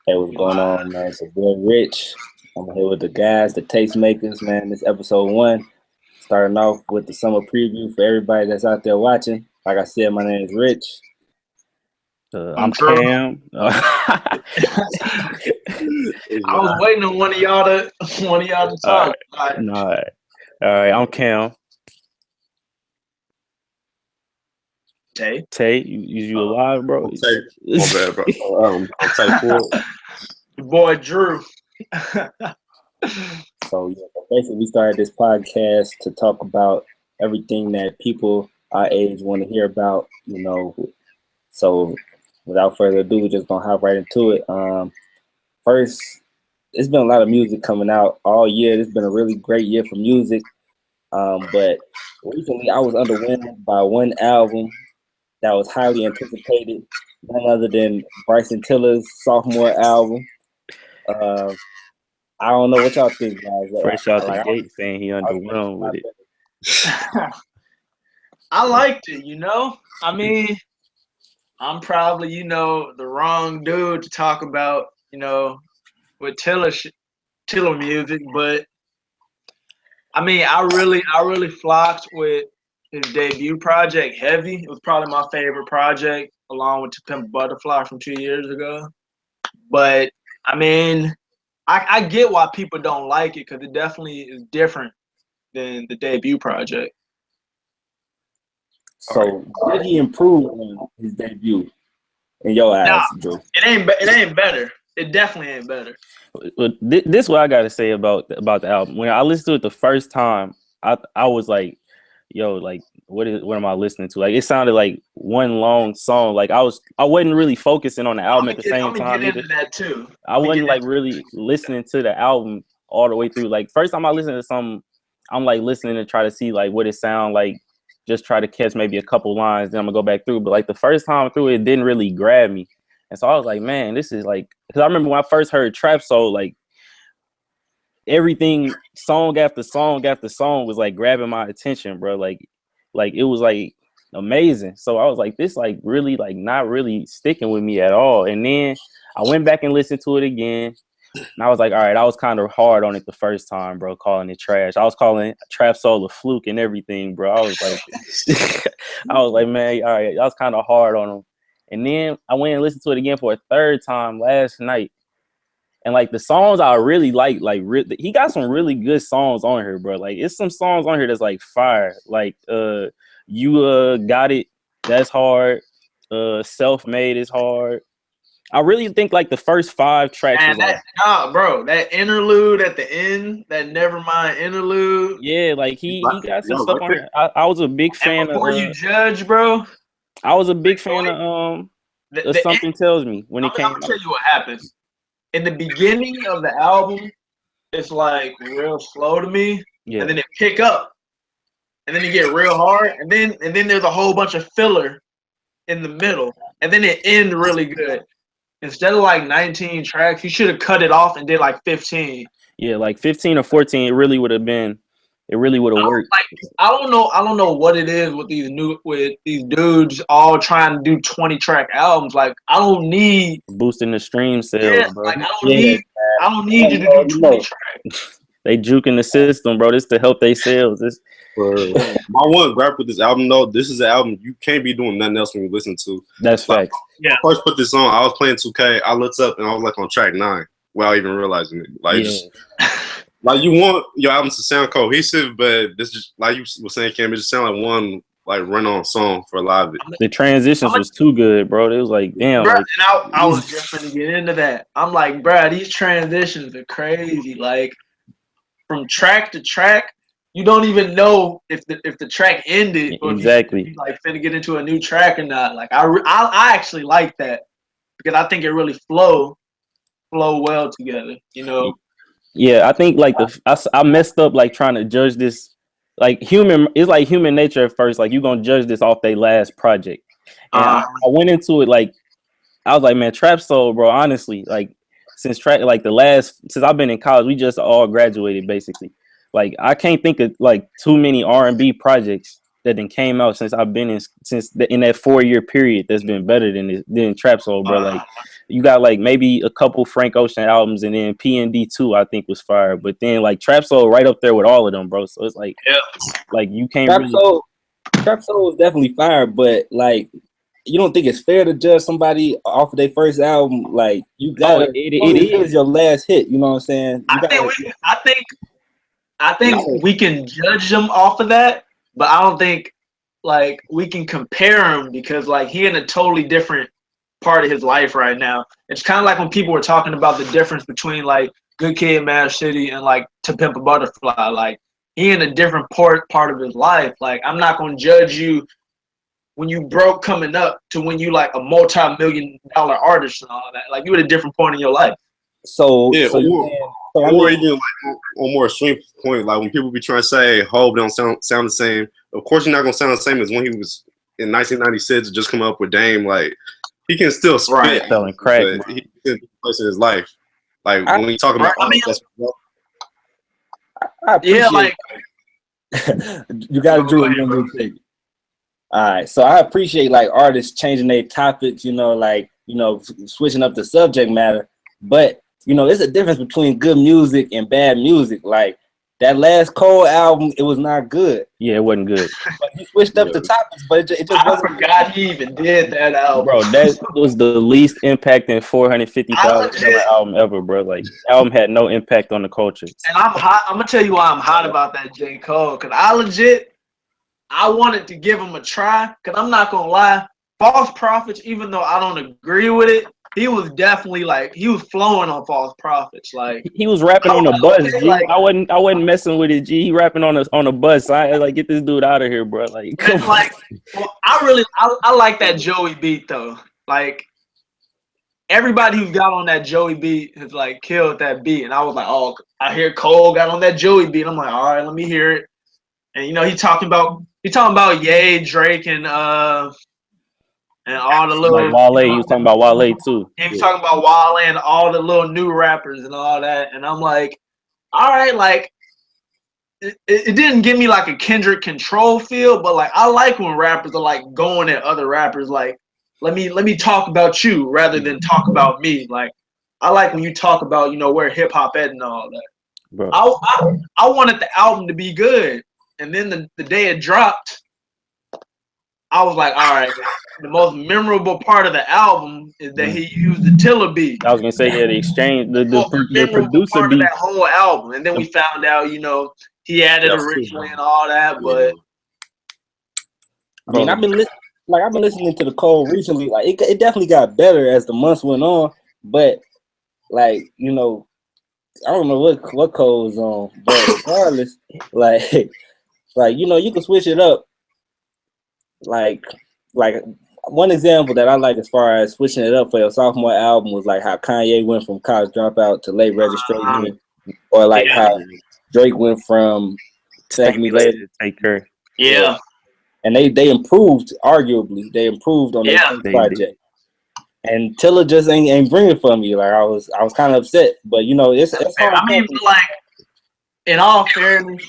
Hey, what's going on, man? It's your boy Rich. I'm here with the guys, the tastemakers, man. This episode one, starting off with the summer preview for everybody that's out there watching. Like I said, my name is Rich. I'm Cam. I was waiting on one of y'all to talk. All right. I'm Cam. Tay, you alive, bro? Tay, my bad, bro. I'm Tay4. Your boy Drew. So basically, we started this podcast to talk about everything that people our age want to hear about. So without further ado, we're just gonna hop right into it. First, there's been a lot of music coming out all year. It's been a really great year for music. But recently, I was underwhelmed by one album that was highly anticipated, none other than Bryson Tiller's sophomore album. I don't know what y'all think, guys. Fresh out the gate saying he underwhelmed with it. I liked it, I mean, I'm probably, the wrong dude to talk about, with Tiller music, but I mean, I really flocked with his debut project, Heavy. It was probably my favorite project, along with To Pimp a Butterfly from 2 years ago. But I mean, I get why people don't like it, because it definitely is different than the debut project. So did he improve on his debut in your eyes, Drew? It ain't better. It definitely ain't better. But this is what I gotta say about the album. When I listened to it the first time, I was like, yo, like what am I listening to? Like it sounded like one long song. Like I wasn't really focusing on the album at the same time. Get into that too. I wasn't like really listening to the album all the way through. Like first time I listened to something, I'm like listening to try to see like what it sound like, just try to catch maybe a couple lines, then I'm gonna go back through. But like the first time through, it didn't really grab me. And so I was like, man, this is like, because I remember when I first heard Trap Soul, like everything, song after song after song was like grabbing my attention, bro. Like it was like amazing. So I was like, this like really like not really sticking with me at all. And then I went back and listened to it again. And I was like, all right, I was kind of hard on it the first time, bro, calling it trash. I was calling Trap Soul a fluke and everything, bro. I was like, man, all right, I was kind of hard on him. And then I went and listened to it again for a third time last night. And like the songs I really like he got some really good songs on here, bro. Like it's some songs on here that's like fire. Like You Got It, that's hard. Self-Made is hard. I really think like the first 5 tracks was like, bro, that interlude at the end, that Nevermind interlude. Yeah, like he got some stuff on here. I was a big fan Before You Judge, bro. I was a big fan of Something Tells Me when it came out. I'm gonna tell you what happens. In the beginning of the album, it's like real slow to me. Yeah. And then it pick up. And then it get real hard. And then there's a whole bunch of filler in the middle. And then it ends really good. Instead of like 19 tracks, you should have cut it off and did like 15. Yeah, like 15 or 14, it really would have worked. I don't know what it is with these dudes all trying to do 20-track albums. Like I don't need boosting the stream sales, bro. Like I don't need you to do 20 tracks. They juking the system, bro. This to help they sales. My one gripe with this album though, this is an album you can't be doing nothing else when you listen to. That's facts. Yeah. I first put this on, I was playing 2K, I looked up and I was like on track 9 without even realizing it. Like just like you want your albums to sound cohesive, but this just like you were saying, Cam, it just sounded like one like run-on song for a lot of it. The transitions was too good, bro. It was like, damn. Bro, and I was just going to get into that. I'm like, bro, these transitions are crazy. Like from track to track, you don't even know if the track ended or exactly. If you like finna get into a new track or not. Like I actually like that because I think it really flow well together. Yeah, I think like I messed up like trying to judge this. Like it's like human nature at first. Like you're gonna judge this off their last project. And I went into it like I was like, man, Trap Soul, bro. Honestly, like since I've been in college, we just all graduated basically. Like I can't think of like too many R&B projects that then came out since I've been in that 4-year period that's been better than Trap Soul, bro. Like you got like maybe a couple Frank Ocean albums, and then PND 2 I think was fire. But then like Trap Soul right up there with all of them, bro. So it's like you can't Trap really. Soul, Trap Soul is definitely fire, but like, you don't think it's fair to judge somebody off of their first album? Like, you gotta, it is your last hit. You know what I'm saying? I think we can judge them off of that, but I don't think like we can compare him because like he in a totally different part of his life right now. It's kind of like when people were talking about the difference between like Good Kid, Mad City, and like To Pimp a Butterfly. Like he in a different part of his life. Like I'm not gonna judge you when you broke coming up to when you like a multi-million-dollar artist and all that. Like you at a different point in your life. So yeah, so or even like on more extreme point, like when people be trying to say Hov don't sound the same. Of course, you're not gonna sound the same as when he was in 1996 just come up with Dame. Like he can still spit, selling crack, but he's in a place in his life. Like when we talk about, I appreciate. Yeah, like you got to do it when you think. All right, so I appreciate like artists changing their topics, like switching up the subject matter. But there's a difference between good music and bad music. Like that last Cole album, it was not good. Yeah, it wasn't good. But he switched up the topics, but it just wasn't. I forgot he even did that album, bro. That was the least impacting 450,000 album ever, bro. Like the album had no impact on the culture. And I'm hot. I'm gonna tell you why I'm hot about that J. Cole, because I wanted to give him a try, because I'm not going to lie, False Prophets, even though I don't agree with it, he was definitely like, he was flowing on False Prophets. Like he was rapping on a bus, G. Like, I wasn't messing with it, G. He rapping on a bus. I like, get this dude out of here, bro. Like, come on. Like, well, I like that Joey beat though. Like everybody who got on that Joey beat has like killed that beat. And I was like, oh, I hear Cole got on that Joey beat. I'm like, all right, let me hear it. And he talking about Ye, Drake, and all the little like Wale. He was talking about Wale too. He was talking about Wale and all the little new rappers and all that. And I'm like, all right, like it didn't give me like a Kendrick Control feel, but like I like when rappers are like going at other rappers. Like let me talk about you rather than talk about me. Like I like when you talk about where hip hop at and all that. Bro. I wanted the album to be good. And then the day it dropped, I was like, all right, the most memorable part of the album is that he used the Tiller beat. I was going to say, the exchange, the producer part beat. Of that whole album. And then we found out, he added originally and all that, but. I mean, I've been listening to the Cole recently. Like, it definitely got better as the months went on. But, like, I don't know what Cole's on. But regardless, like you can switch it up. Like one example that I like as far as switching it up for your sophomore album was like how Kanye went from College Dropout to Late Registration, or like how Drake went from Thank Me Later to Take Care. Yeah, and they improved. Arguably, they improved on their project. And Tiller just ain't bringing for me. Like I was kind of upset, but it's hard. I mean, like in all fairness.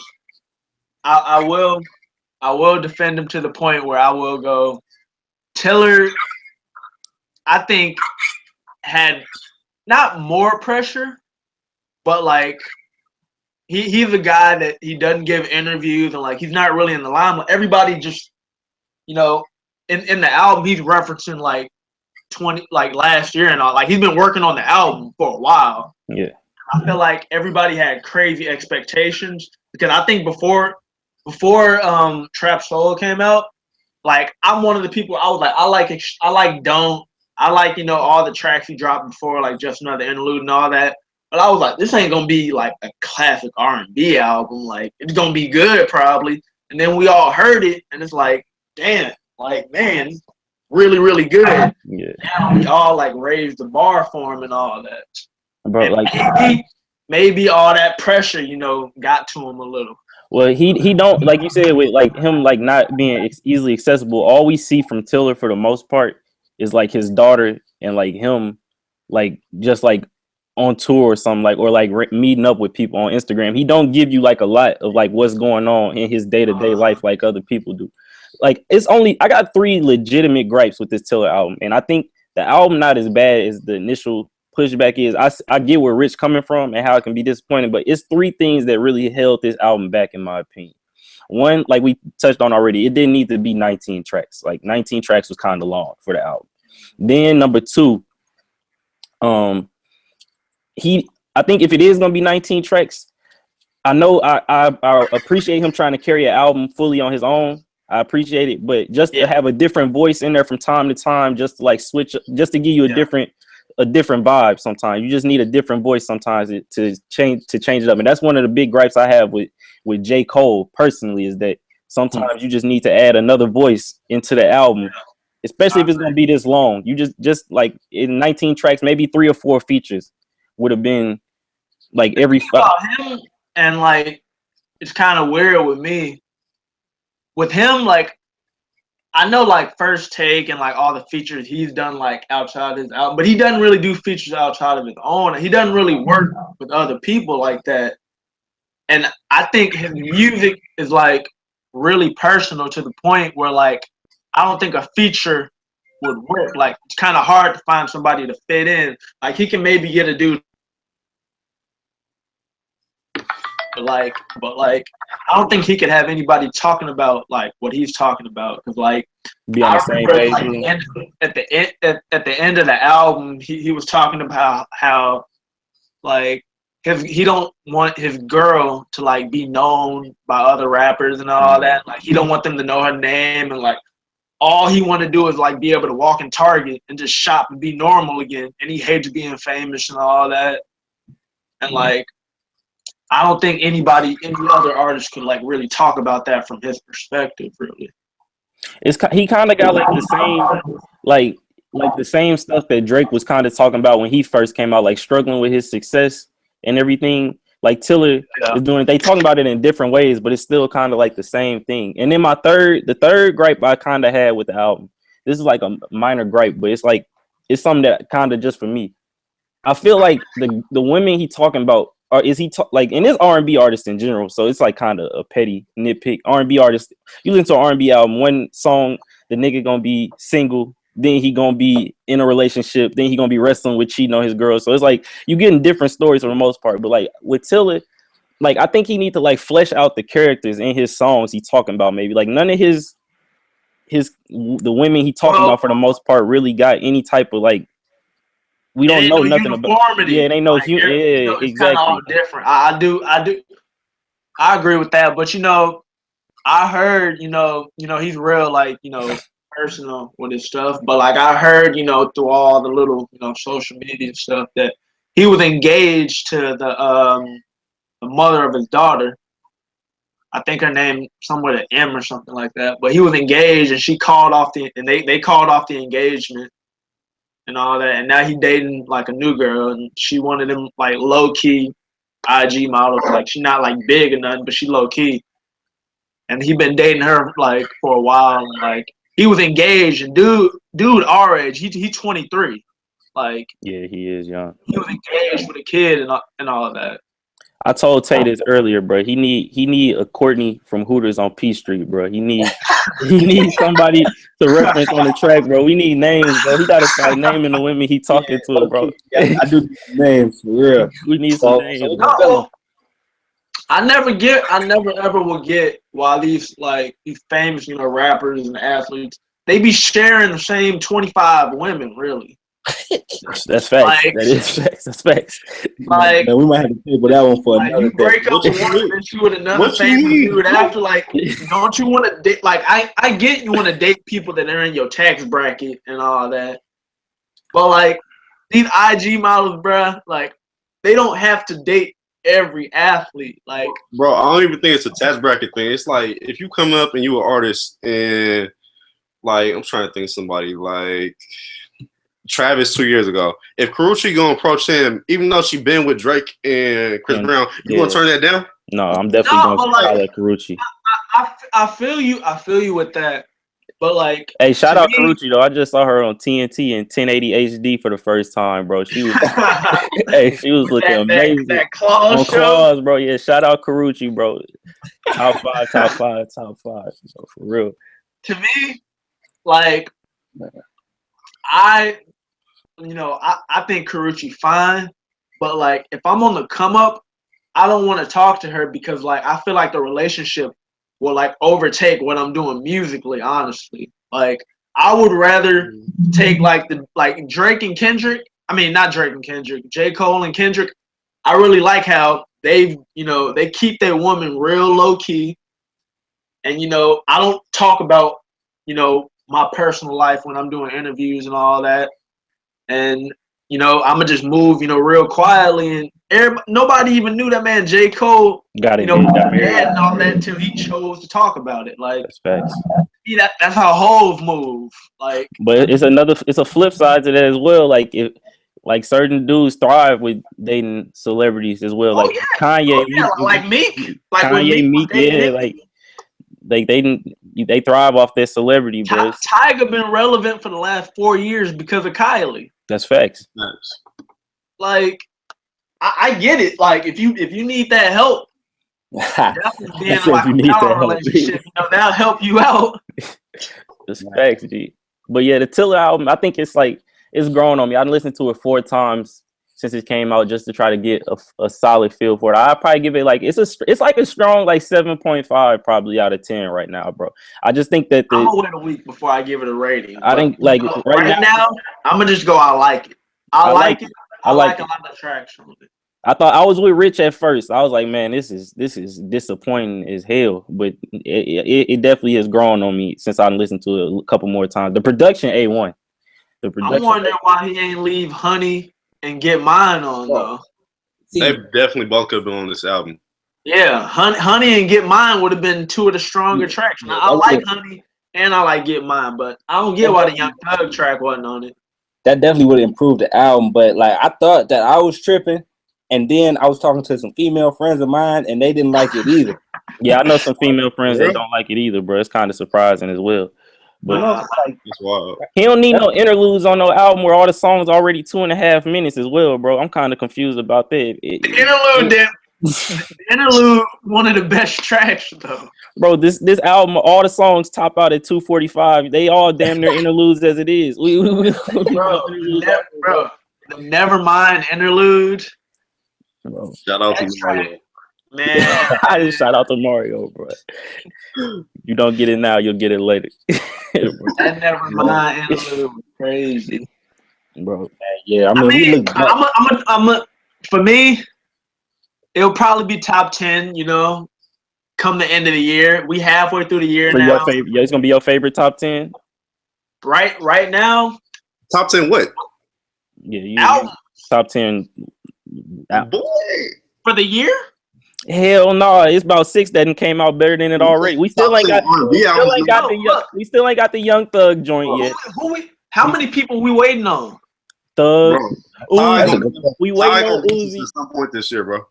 I will defend him to the point where I will go. Tiller, I think, had not more pressure, but like he's a guy that he doesn't give interviews and like he's not really in the limelight. Everybody just in the album he's referencing like 20 like last year and all. Like he's been working on the album for a while. Yeah, I feel like everybody had crazy expectations because I think before Trap Soul came out, like I'm one of the people I was like I like Don't, I like all the tracks he dropped before, like Just Another Interlude and all that. But I was like, this ain't gonna be like a classic R&B album. Like it's gonna be good probably. And then we all heard it, and it's like, damn, like man, really really good. Yeah. Now we all like raised the bar for him and all that. Bro, and like maybe all that pressure, got to him a little. Well, he don't, like you said, with like him like not being easily accessible. All we see from Tiller for the most part is like his daughter and like him like just like on tour or something, like, or like meeting up with people on Instagram. He don't give you like a lot of like what's going on in his day-to-day life like other people do. Like I got 3 legitimate gripes with this Tiller album, and I think the album not as bad as the initial pushback is. I get where Rich coming from and how it can be disappointing, but it's three things that really held this album back, in my opinion. One, like we touched on already, it didn't need to be 19 tracks. Like 19 tracks was kind of long for the album. Then number two, I think if it is gonna be 19 tracks, I know I appreciate him trying to carry an album fully on his own. I appreciate it, but just to have a different voice in there from time to time, just to like switch, just to give you a different vibe. Sometimes you just need a different voice sometimes to change it up, and that's one of the big gripes I have with J. Cole personally, is that sometimes you just need to add another voice into the album, especially if it's gonna be this long. You just like in 19 tracks, maybe 3 or 4 features would have been like every him. And like it's kind of weird with me. With him, like I know like First Take and like all the features he's done like outside his album, but he doesn't really do features outside of his own. He doesn't really work with other people like that. And I think his music is like really personal to the point where like I don't think a feature would work. Like it's kind of hard to find somebody to fit in. Like he can maybe get a dude. But I don't think he could have anybody talking about like what he's talking about, because like be on the same page. Like, at the end of the album, he was talking about how like he don't want his girl to like be known by other rappers and all that. Like he don't want them to know her name, and like all he want to do is like be able to walk in Target and just shop and be normal again. And he hates being famous and all that. And like I don't think any other artist could like really talk about that from his perspective. Really, he kind of got like the same like the same stuff that Drake was kind of talking about when he first came out, like struggling with his success and everything. Like Tiller is doing it. They talking about it in different ways, but it's still kind of like the same thing. And then the third gripe I kind of had with the album. This is like a minor gripe, but it's something that kind of just for me. I feel like the women he talking about. Or is he like, and it's R&B artists in general, so it's like kind of a petty nitpick. R&B artist, you listen to an R&B album, one song the nigga gonna be single, then he gonna be in a relationship, then he gonna be wrestling with cheating on his girl. So it's like you getting different stories for the most part. But like with Tiller, like I think he need to like flesh out the characters in his songs he talking about. Maybe like none of the women he talking about for the most part really got any type of like. We don't know nothing about. Yeah, it ain't no. Like, it's exactly. Kind of all different. I do. I agree with that. But I heard he's real like personal with his stuff. But like I heard through all the little social media stuff that he was engaged to the mother of his daughter. I think her name somewhere to M or something like that. But he was engaged, and she called off they called off the engagement. And all that, and now he dating like a new girl, and she wanted him like low key IG model. Like she not like big or nothing, but she low key. And he been dating her like for a while. And, like he was engaged, and dude our age, he 23. Like yeah, he is young. He was engaged with a kid and all of that. I told Tay this earlier, bro. He need a Courtney from Hooters on P Street, bro. He need somebody to reference on the track, bro. We need names, bro. He gotta start naming the women he talking to, bro. Yeah, I do names for real. We need some names. I never ever will get why these famous rappers and athletes, they be sharing the same 25 women, really. That's facts. That is facts. That's facts. Like, man, we might have to table that one for another you break up with one and she with another famous dude after. Like, don't you want to date? Like, I get you want to date people that are in your tax bracket and all that, but like these IG models, bruh, like they don't have to date every athlete. Like, bro, I don't even think it's a tax bracket thing. It's like if you come up and you an artist and like I'm trying to think of somebody like Travis 2 years ago. If Karrueche gonna approach him, even though she been with Drake and Chris Brown, you gonna turn that down? No, I'm definitely gonna follow Karrueche. I feel you with that. But like, hey, shout out Karrueche though. I just saw her on TNT in 1080 HD for the first time, bro. She was, she was looking amazing. That claws show, claws, bro. Yeah, shout out Karrueche, bro. Top five, for real. To me, like, I I think Karrueche fine, but like if I'm on the come up, I don't want to talk to her because like I feel like the relationship will like overtake what I'm doing musically. Honestly, like I would rather take like Drake and Kendrick. I mean, not Drake and Kendrick, J. Cole and Kendrick. I really like how they keep their woman real low key, and I don't talk about my personal life when I'm doing interviews and all that, and I'm gonna just move real quietly, and nobody even knew that man J. Cole got it. got married and all that until he chose to talk about it. Like That's facts. that's how Hove move. Like, But it's a flip side to that as well. Like if like certain dudes thrive with dating celebrities as well. Like Kanye, like Meek, like Kanye, Meek, yeah, like they thrive off their celebrity, bro. Tyga been relevant for the last 4 years because of Kylie. That's facts. Nice. Like, I get it. Like, if you need that help, definitely being in like a power relationship, that'll help you out. That's facts, G. But yeah, the Tiller album, I think it's grown on me. I listened to it 4 times since it came out just to try to get a solid feel for it. I'd probably give it like it's like a strong like 7.5 probably out of 10 right now, bro. I just think that I'm gonna wait a week before I give it a rating. I think like right now I'm gonna just go. I like it. I like it. I like a lot of tracks from it. I thought I was with Rich at first. I was like, man, this is disappointing as hell. But it definitely has grown on me since I listened to it a couple more times. The production A1. I'm wondering why he ain't leave Honey and Get Mine on though. They definitely both could have been on this album. Yeah, Honey and Get Mine would have been 2 of the stronger tracks. Now, I like Honey and I like Get Mine, but I don't get why the Young Thug track wasn't on it. That definitely would have improved the album, but like I thought that I was tripping, and then I was talking to some female friends of mine, and they didn't like it either. Yeah, I know some female friends that don't like it either, bro. It's kind of surprising as well. But It's wild. He don't need no interludes on no album where all the songs already 2.5 minutes as well, bro. I'm kind of confused about that. The interlude, one of the best tracks though. Bro, this album, all the songs top out at 2:45. They all damn near interludes as it is. Bro, the Nevermind interlude. Bro. Shout out to Mario. Man, I just shout out to Mario, bro. You don't get it now, you'll get it later. That Nevermind interlude was crazy, bro. Yeah, I mean for me, it'll probably be top 10. Come the end of the year, we halfway through the year For now. Your favorite, it's gonna be your favorite top 10. Right now. Top 10 what? Yeah, top 10. Boy. For the year? Hell no, it's about 6 that came out better than it already. We still ain't got the Young Thug joint yet. How many people we waiting on? Thug, Uzi. We waiting on Uzi at some point this year, bro.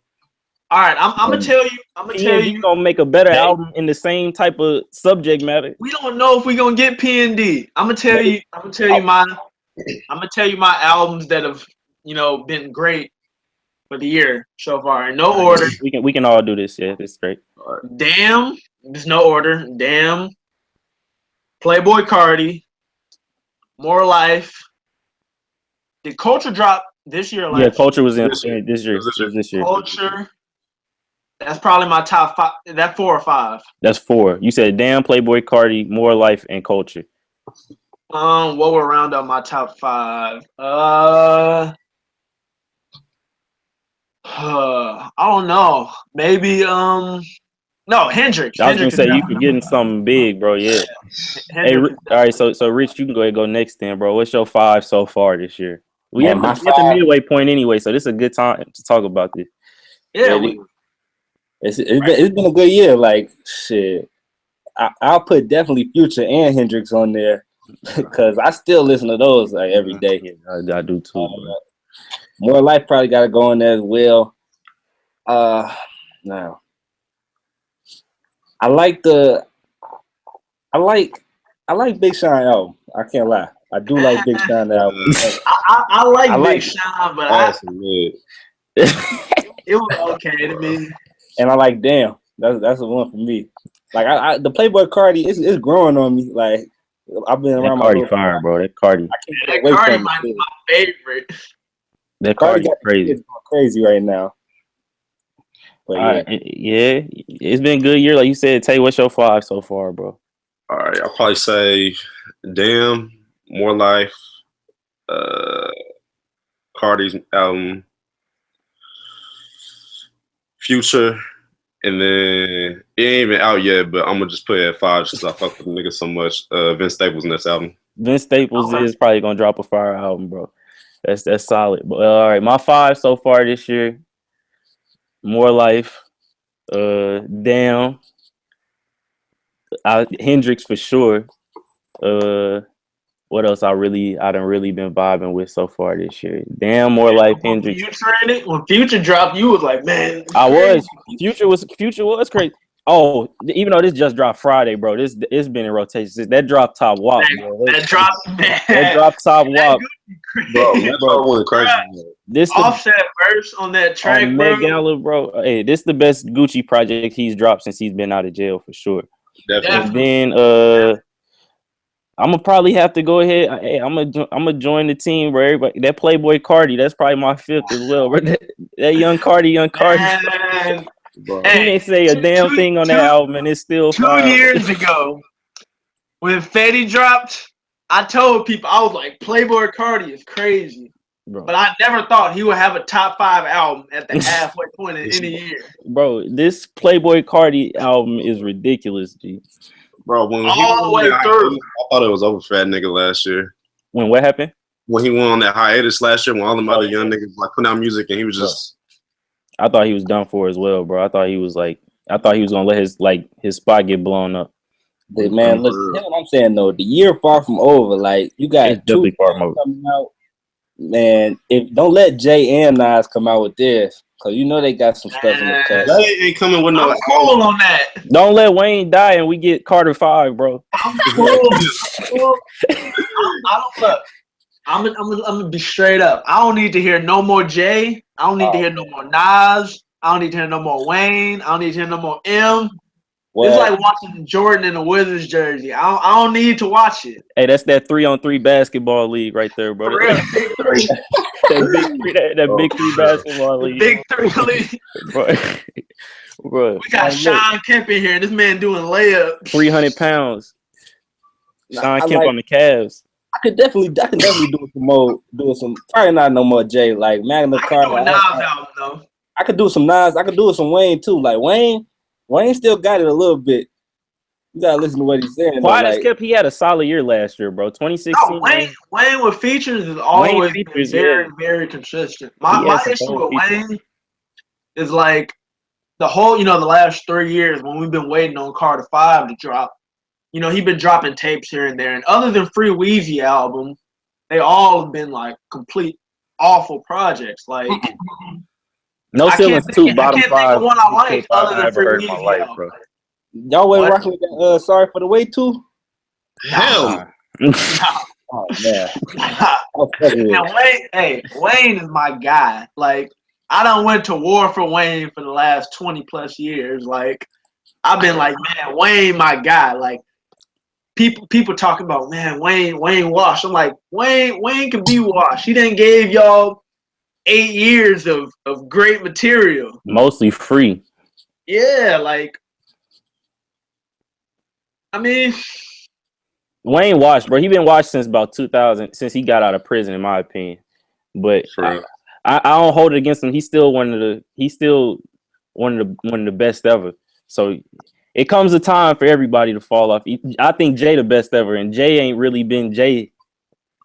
All right, I'm gonna tell you. P&D gonna make a better album in the same type of subject matter. We don't know if we gonna get P&D. I'm gonna tell you my albums that have been great for the year so far in no order. We can all do this. Yeah, this is great. Damn, there's no order. Damn, Playboy Cardi, More Life. Did Culture drop this year? Yeah, Culture was in this year. Culture. That's probably my top 5. That's 4 or 5. That's 4. You said Damn, Playboy Cardi, More Life, and Culture. What will round up my top 5? I don't know. Maybe no, Hendrix. I was gonna say you could get in something big, bro. Yeah. Hey, all right. So Rich, you can go ahead and go next then, bro. What's your 5 so far this year? We at the midway point anyway, so this is a good time to talk about this. Yeah. It's been a good year. Like shit, I'll put definitely Future and Hendrix on there because I still listen to those like every day. I do too. More Life probably got to go in there as well. Now I like Big Sean album. I can't lie. I do like Big Sean album. I like Big Sean, but it was okay to me. And I like Damn. That's the one for me. Like the Playboy Cardi, it's growing on me. Like I've been That around my Cardi little. fire, bro. That Cardi. I can't get That away Cardi from might be it. my favorite. That Cardi Cardi got the crazy. kids going crazy right now. But yeah, Yeah, it's been a good year, like you said. Tay, what's your 5 so far, bro? All right, I'll probably say, "Damn," "More Life," Cardi's album, Future, and then it ain't even out yet, but I'm gonna just put it at 5 just because I fuck with the nigga so much. Vince Staples' next album. Vince Staples is probably gonna drop a fire album, bro. That's solid. But all right, my 5 so far this year: More Life, Damn, Hendrix for sure. What else I done really been vibing with so far this year? Damn, More Life, Hendrix. When Future dropped, you was like, man. Future was crazy. Oh, even though this just dropped Friday, bro, it's been in rotation. That dropped top WAP, bro. That dropped, man. That dropped top WAP. Bro, went crazy. This Offset verse on that track, bro. Gala, bro. Hey, this the best Gucci project he's dropped since he's been out of jail for sure. Definitely. And then I'm gonna probably have to go ahead. Hey, I'm gonna join the team where everybody that Playboy Cardi. That's probably my 5th as well. Bro. That young Cardi. Bro. He didn't say a damn thing on that album, and it's still 2 years ago when Fetty dropped. I told people, I was like, Playboy Cardi is crazy. Bro. But I never thought he would have a top 5 album at the halfway point in any year. Bro, this Playboy Cardi album is ridiculous, G. Bro, when all the way through. I thought it was over for that nigga last year. When what happened? When he went on that hiatus last year, when all them other young niggas like putting out music, and he was just. I thought he was done for as well, bro. I thought he was gonna let his spot get blown up. But man, listen, here's what I'm saying though. The year far from over. Like you got 2 coming out. Man, don't let Jay and Nas come out with this, cause you know they got some stuff in the cut. They ain't coming with no. I'm cool on that. Don't let Wayne die and we get Carter 5, bro. I'm cool. I don't look. I'm gonna be straight up. I don't need to hear no more Jay. I don't need to hear no more Nas. I don't need to hear no more Wayne. I don't need to hear no more M. Well, it's like watching Jordan in a Wizards jersey. I don't need to watch it. Hey, that's that 3-on-3 basketball league right there, bro. For real, big 3. that big 3 basketball league. Big 3 league. Bro. We got Sean Kemp in here. This man doing layups. 300 pounds. Sean Kemp on the Cavs. I could definitely do some more. Probably not no more Jay. Like Magna Carta. I could do some Nas. I could do some Wayne too. Like Wayne still got it a little bit. You gotta listen to what he's saying. Quiet as kept. He had a solid year last year, bro. 2016. No, Wayne with features is always very, very consistent. My issue with Wayne is like the whole, the last 3 years when we've been waiting on Carter 5 to drop. He's been dropping tapes here and there, and other than Free Weezy album, they all have been like complete awful projects. Like No Ceilings 2, bottom 5. I can't think of one I like other than Free Weezy album. Bro. Y'all went rocking with that Sorry for the Wait too? Hell. Oh man. And Wayne is my guy. Like I done went to war for Wayne for the last 20 plus years. Like I've been like, man, Wayne my guy. Like people talking about, man, Wayne washed. I'm like, Wayne can be washed. He done gave y'all 8 years of great material. Mostly free. Yeah, like I mean, Wayne washed, bro. He been washed since about 2000, since he got out of prison, in my opinion. But I don't hold it against him. He's still one of the best ever. So it comes a time for everybody to fall off. I think Jay the best ever, and Jay ain't really been Jay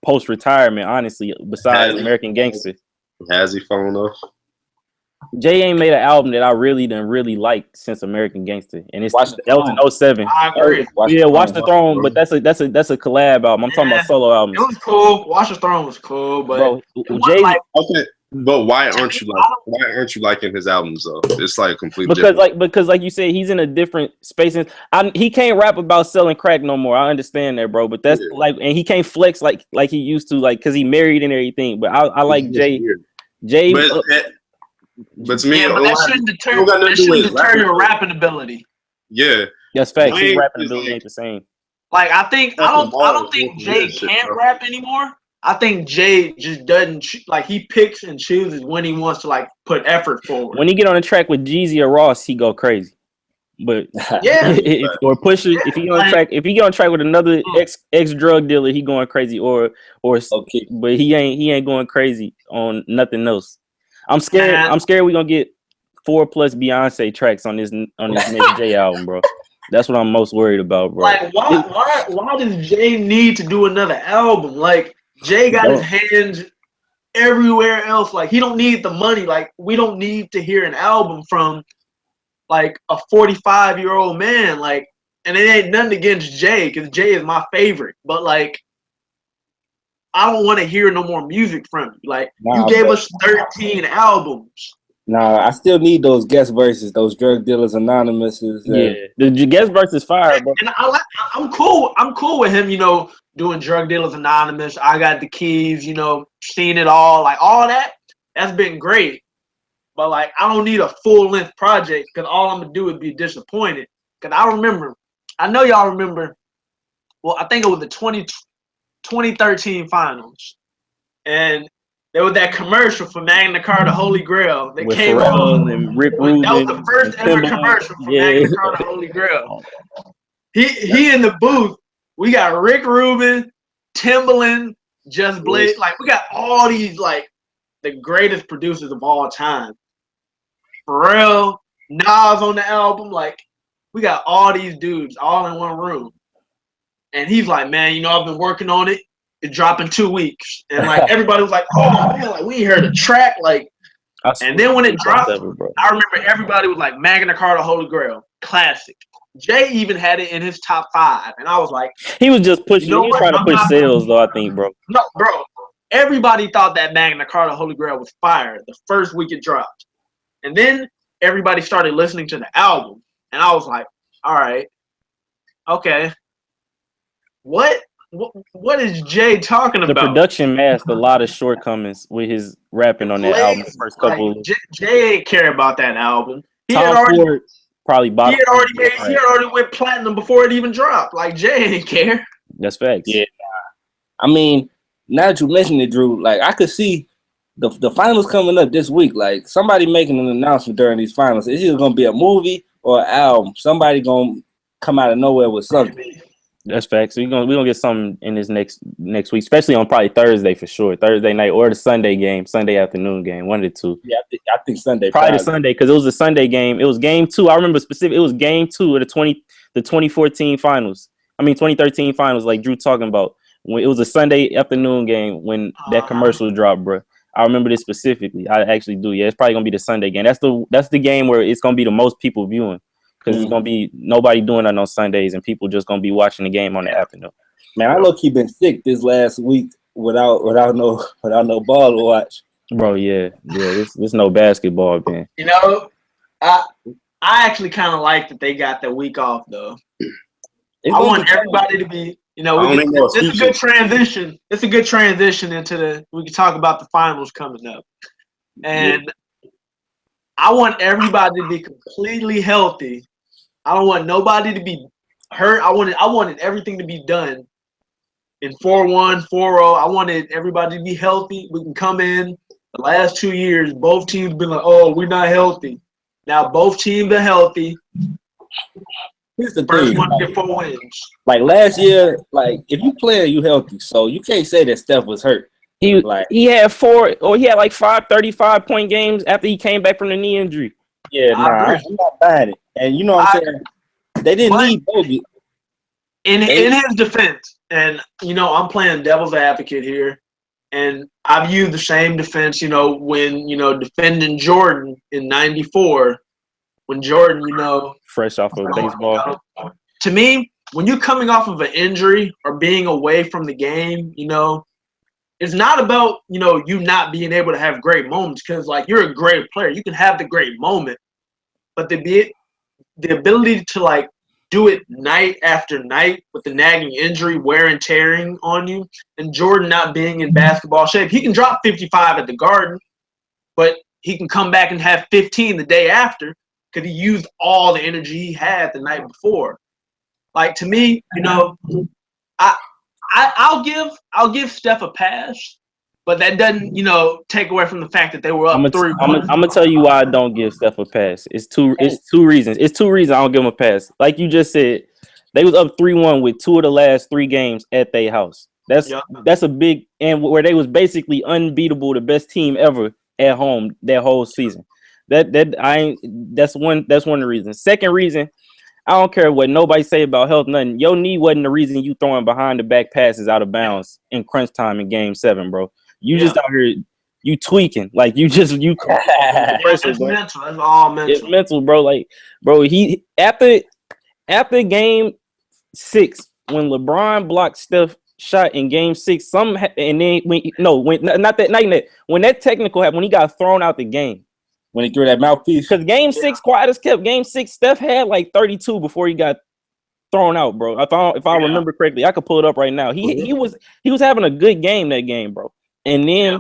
post retirement, honestly. Besides American Gangster, has he fallen off? Jay ain't made an album that I really liked since American Gangster, and that was in 07. I agree. Watch the Throne, but that's a collab album. I'm talking about solo albums. It was cool. Watch the Throne was cool, but bro, Jay. Okay, but why aren't you liking his albums though? It's like completely different. Because like you said, he's in a different space. He can't rap about selling crack no more. I understand that, bro. But that's and he can't flex like he used to, like because he married and everything. But I like Jay. Weird. Jay. But to me, that shouldn't deter your rapping ability. Yeah, that's facts. His rapping ability ain't the same. Like I don't think Jay can't rap anymore. I think Jay just doesn't like he picks and chooses when he wants to like put effort forward. When he get on the track with Jeezy or Ross, he go crazy. But yeah, or Pusha, if he on track, if he get on track with another ex drug dealer, he going crazy. Or okay, but he ain't going crazy on nothing else. I'm scared. I'm scared we gonna get 4+ Beyonce tracks on this next Jay album, bro. That's what I'm most worried about, bro. Like why does Jay need to do another album? Like Jay got his hands everywhere else. Like he don't need the money. Like we don't need to hear an album from like a 45-year-old man. Like, and it ain't nothing against Jay because Jay is my favorite. But like, I don't want to hear no more music from you. Like you gave us 13 albums. Nah, I still need those guest verses, those Drug Dealers Anonymous. Yeah, the guest verses fire, bro. And I'm cool with him, you know, doing Drug Dealers Anonymous. I got the keys, you know, seeing it all, like all that. That's been great. But like, I don't need a full-length project because all I'm gonna do is be disappointed. Because I know y'all remember. Well, I think it was the 2013 finals, and there was that commercial for Magna Carta Holy Grail that with came on. And Rick Rubin. That was the first ever commercial for Magna Carta Holy Grail. He in the booth. We got Rick Rubin, Timbaland, Just Blaze. Like we got all these like the greatest producers of all time. Pharrell, Nas on the album. Like we got all these dudes all in one room. And he's like, man, you know, I've been working on it. It's dropping 2 weeks. And like everybody was like, oh man, like we heard the track. Like, and then when it dropped, I remember everybody was like, Magna Carta Holy Grail, classic. Jay even had it in his top 5. And I was like, he was just pushing, he was trying to push sales though, I think, bro. No, bro. Everybody thought that Magna Carta Holy Grail was fire the first week it dropped. And then everybody started listening to the album. And I was like, all right, okay. What is Jay talking about? The production masked a lot of shortcomings with his rapping on that album. The first couple. Like, Jay ain't care about that album. Tom Ford probably bought. He had already went platinum before it even dropped. Like Jay ain't care. That's facts. Yeah. I mean, now that you mentioned it, Drew, like I could see the finals coming up this week. Like somebody making an announcement during these finals. It's either gonna be a movie or an album. Somebody gonna come out of nowhere with something. That's facts. So we're gonna get something in this next week, especially on probably Thursday for sure. Thursday night or the Sunday afternoon game, one of the two. Yeah, I think Sunday. Probably the Sunday because it was a Sunday game. It was game 2. I remember specific. It was game 2 of the 2014 finals. I mean 2013 finals, like Drew talking about. When it was a Sunday afternoon game when that commercial dropped, bro. I remember this specifically. I actually do. Yeah, it's probably gonna be the Sunday game. That's the game where it's gonna be the most people viewing. Because it's gonna be nobody doing that on Sundays, and people just gonna be watching the game on the afternoon. Man, I low-key been sick this last week without no ball to watch. Bro, yeah, this no basketball, man. You know, I actually kind of like that they got the week off though. I want everybody to be, you know, it's a good transition. It's a good transition into we can talk about the finals coming up, and I want everybody to be completely healthy. I don't want nobody to be hurt. I wanted everything to be done in 4-1, 4-0. I wanted everybody to be healthy. We can come in. The last 2 years, both teams been like, oh, we're not healthy. Now both teams are healthy. Here's the First thing. one to get 4 wins. Like last year, like if you play, you healthy. So you can't say that Steph was hurt. He had like 5 35-point games after he came back from the knee injury. Yeah, I'm not buying it. And you know what I'm saying? They didn't need Bogey. In his defense, and you know, I'm playing devil's advocate here, and I've used the same defense, you know, when, you know, defending Jordan in '94, when Jordan, you know, fresh off of baseball. To me, when you're coming off of an injury or being away from the game, you know, it's not about, you know, you not being able to have great moments, because like you're a great player. You can have the great moment, but the ability to like do it night after night with the nagging injury, wear and tearing on you, and Jordan not being in basketball shape. He can drop 55 at the Garden, but he can come back and have 15 the day after because he used all the energy he had the night before. Like to me, I'll give Steph a pass, but that doesn't take away from the fact that they were up 3-1. I'm gonna tell you why I don't give Steph a pass. It's two reasons. It's two reasons I don't give him a pass. Like you just said, they was up 3-1 with 2 of the last 3 games at their house. That's a big, and where they was basically unbeatable, the best team ever at home that whole season. That's one of the reasons. Second reason, I don't care what nobody say about health, nothing. Your knee wasn't the reason you throwing behind the back passes out of bounds in crunch time in game 7, bro. You just out here, you tweaking. Like you it's mental. That's all mental. It's mental, bro. Like, bro, he after game 6, when LeBron blocked Steph shot in game 6, and then when that technical happened, when he got thrown out the game. When he threw that mouthpiece. Because game 6, quiet as kept. Game 6, Steph had like 32 before he got thrown out, bro. If I remember correctly, I could pull it up right now. He was having a good game that game, bro. And then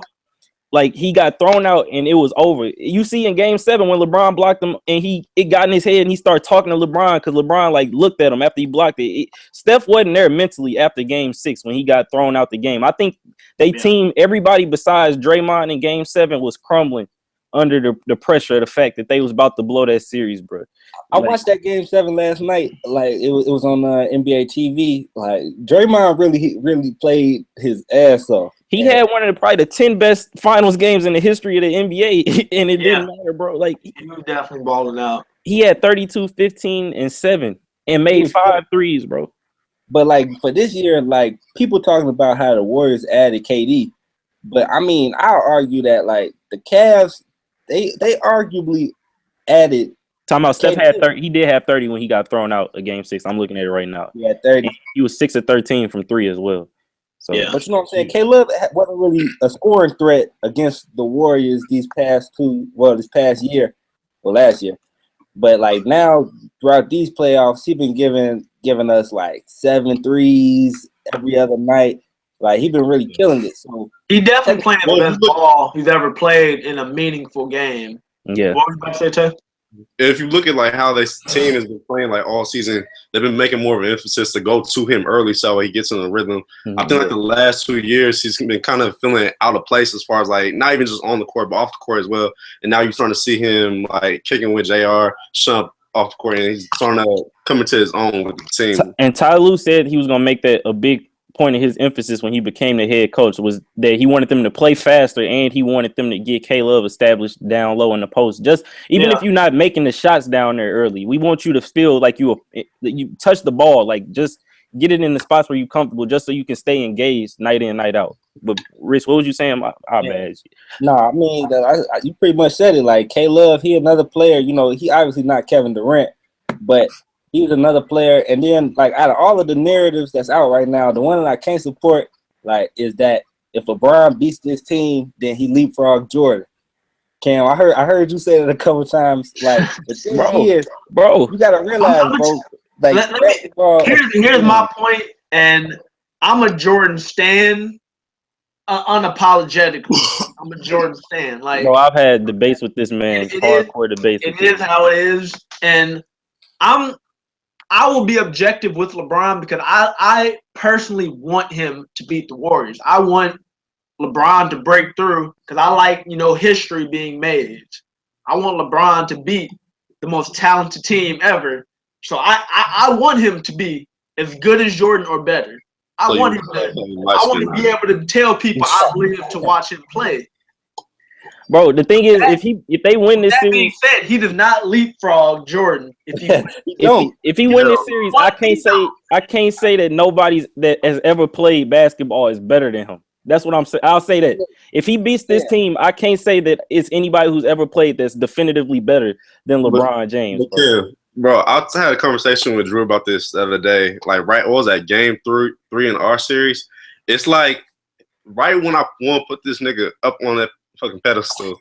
like he got thrown out and it was over. You see in game 7 when LeBron blocked him and it got in his head and he started talking to LeBron because LeBron like looked at him after he blocked it. Steph wasn't there mentally after game 6 when he got thrown out the game. I think team, everybody besides Draymond in game 7 was crumbling under the pressure of the fact that they was about to blow that series, bro. I watched that game 7 last night. Like it was on NBA TV. Like Draymond really played his ass off. He had one of probably the 10 best finals games in the history of the NBA, and it didn't matter, bro. Like he was definitely balling out. He had 32, 15, and 7, and made 5 threes, bro. But like for this year, like people talking about how the Warriors added KD, but I mean, I'll argue that like the Cavs. They arguably added. Talking about Steph had 30. He did have 30 when he got thrown out of game 6. I'm looking at it right now. Yeah, 30. And he was 6 of 13 from 3 as well. So, but you know what I'm saying? Caleb wasn't really a scoring threat against the Warriors this past year or last year. But like now throughout these playoffs, he's been giving us like 7 threes every other night. Like he's been really killing it. So he definitely playing the best ball he's ever played in a meaningful game. Yeah. What were you about to say, Tay? If you look at like how this team has been playing like all season, they've been making more of an emphasis to go to him early so he gets in the rhythm. I think like the last 2 years he's been kind of feeling out of place as far as like not even just on the court but off the court as well. And now you're starting to see him like kicking with JR, Shump off the court, and he's starting to come into his own with the team. And Ty Lue said he was gonna make that a big point of his emphasis when he became the head coach was that he wanted them to play faster and he wanted them to get Caleb established down low in the post. Just even if you're not making the shots down there early, we want you to feel like you touch the ball, like just get it in the spots where you're comfortable, just so you can stay engaged night in, night out. But Rich, what was you saying? Bad. No, I mean you pretty much said it. Like Caleb, he another player. You know, he obviously not Kevin Durant, but he's another player. And then, like, out of all of the narratives that's out right now, the one that I can't support, like, is that if LeBron beats this team, then he leapfrogged Jordan. Cam, I heard you say that a couple times. Like, the thing bro, you gotta realize, bro. Like, here's my point, and I'm a Jordan stan, unapologetically. I'm a Jordan stan. Like, bro, I've had debates with this man, hardcore debates. It is how it is, and I will be objective with LeBron because I personally want him to beat the Warriors. I want LeBron to break through because I like, history being made. I want LeBron to beat the most talented team ever. So I want him to be as good as Jordan or better. I want to be able to tell people I live to watch him play. Bro, the thing is, if they win this series, being said, he does not leapfrog Jordan. If he win this series, I can't say that nobody that has ever played basketball is better than him. That's what I'm saying. I'll say that if he beats this team, I can't say that it's anybody who's ever played that's definitively better than LeBron James. Bro, I had a conversation with Drew about this the other day. Like, what was that game 3 in our series? It's like right when I want to put this nigga up on that fucking pedestal,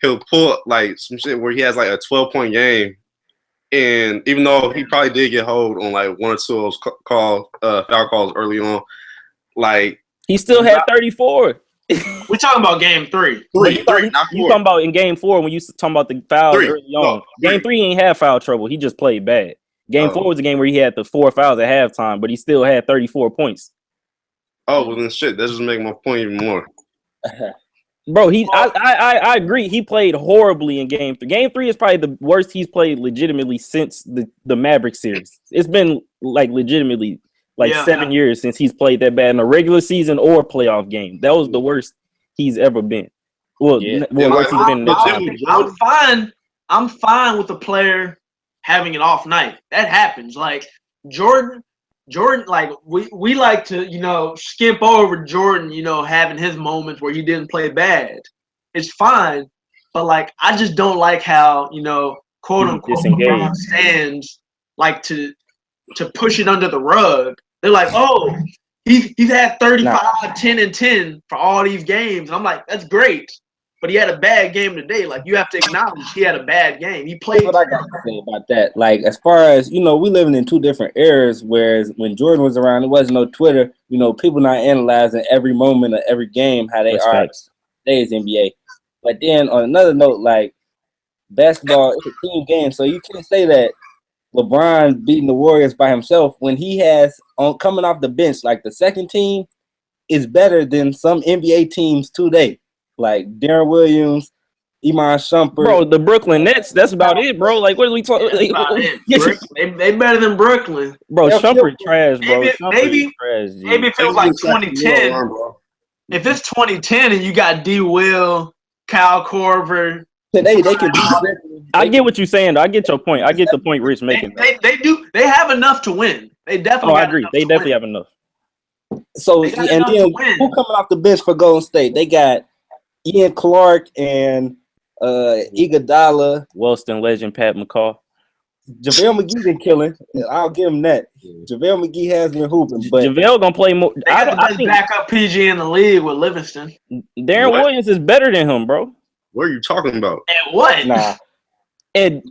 he'll pull like some shit where he has like a 12-point game, and even though he probably did get hold on like 1 or 2 of those foul calls early on, like he still had 34. We're talking about game 3. You talking about in game 4 when you talking about the foul early on. Game 3 he ain't had foul trouble. He just played bad. Game 4 was the game where he had the 4 fouls at halftime, but he still had 34 points. Oh, well then shit, that just make my point even more. Bro, I agree. He played horribly in Game 3. Game 3 is probably the worst he's played legitimately since the Maverick series. It's been like legitimately 7 years since he's played that bad in a regular season or playoff game. That was the worst he's ever been. Well, worst he's been in that time. I'm fine with the player having an off night. That happens. Like Jordan, like we like to, skimp over Jordan, having his moments where he didn't play bad. It's fine, but like I just don't like how, quote unquote LeBron stands like to push it under the rug. They're like, oh, he's had 35, 10, and 10 for all these games. And I'm like, that's great. But he had a bad game today. Like, you have to acknowledge he had a bad game. He played. That's what I got to say about that. Like, as far as, we living in two different eras, whereas when Jordan was around, there wasn't no Twitter. People not analyzing every moment of every game, how they are today's NBA. But then on another note, like, basketball is a team game, so you can't say that LeBron beating the Warriors by himself when he has, coming off the bench, like the second team is better than some NBA teams today. Like Darren Williams, Iman Shumpert. Bro, the Brooklyn Nets, that's about it, bro. Like, what are we talking about? They better than Brooklyn. Bro, Shumpert trash, bro. Maybe if it was like 2010. If it's 2010 and you got D. Will, Kyle Korver. Today, they can I get what you're saying, though. I get your point. I get the point Rich making. They have enough to win. They definitely I agree. They definitely have enough. So, and then who coming off the bench for Golden State? They got Ian Clark and Iguodala, Wellston legend Pat McCaw. JaVale McGee been killing. I'll give him that. JaVale McGee has been hooping, but JaVale gonna play more. They got the best backup PG in the league with Livingston. Darren Williams is better than him, bro. What are you talking about? At what? Nah. At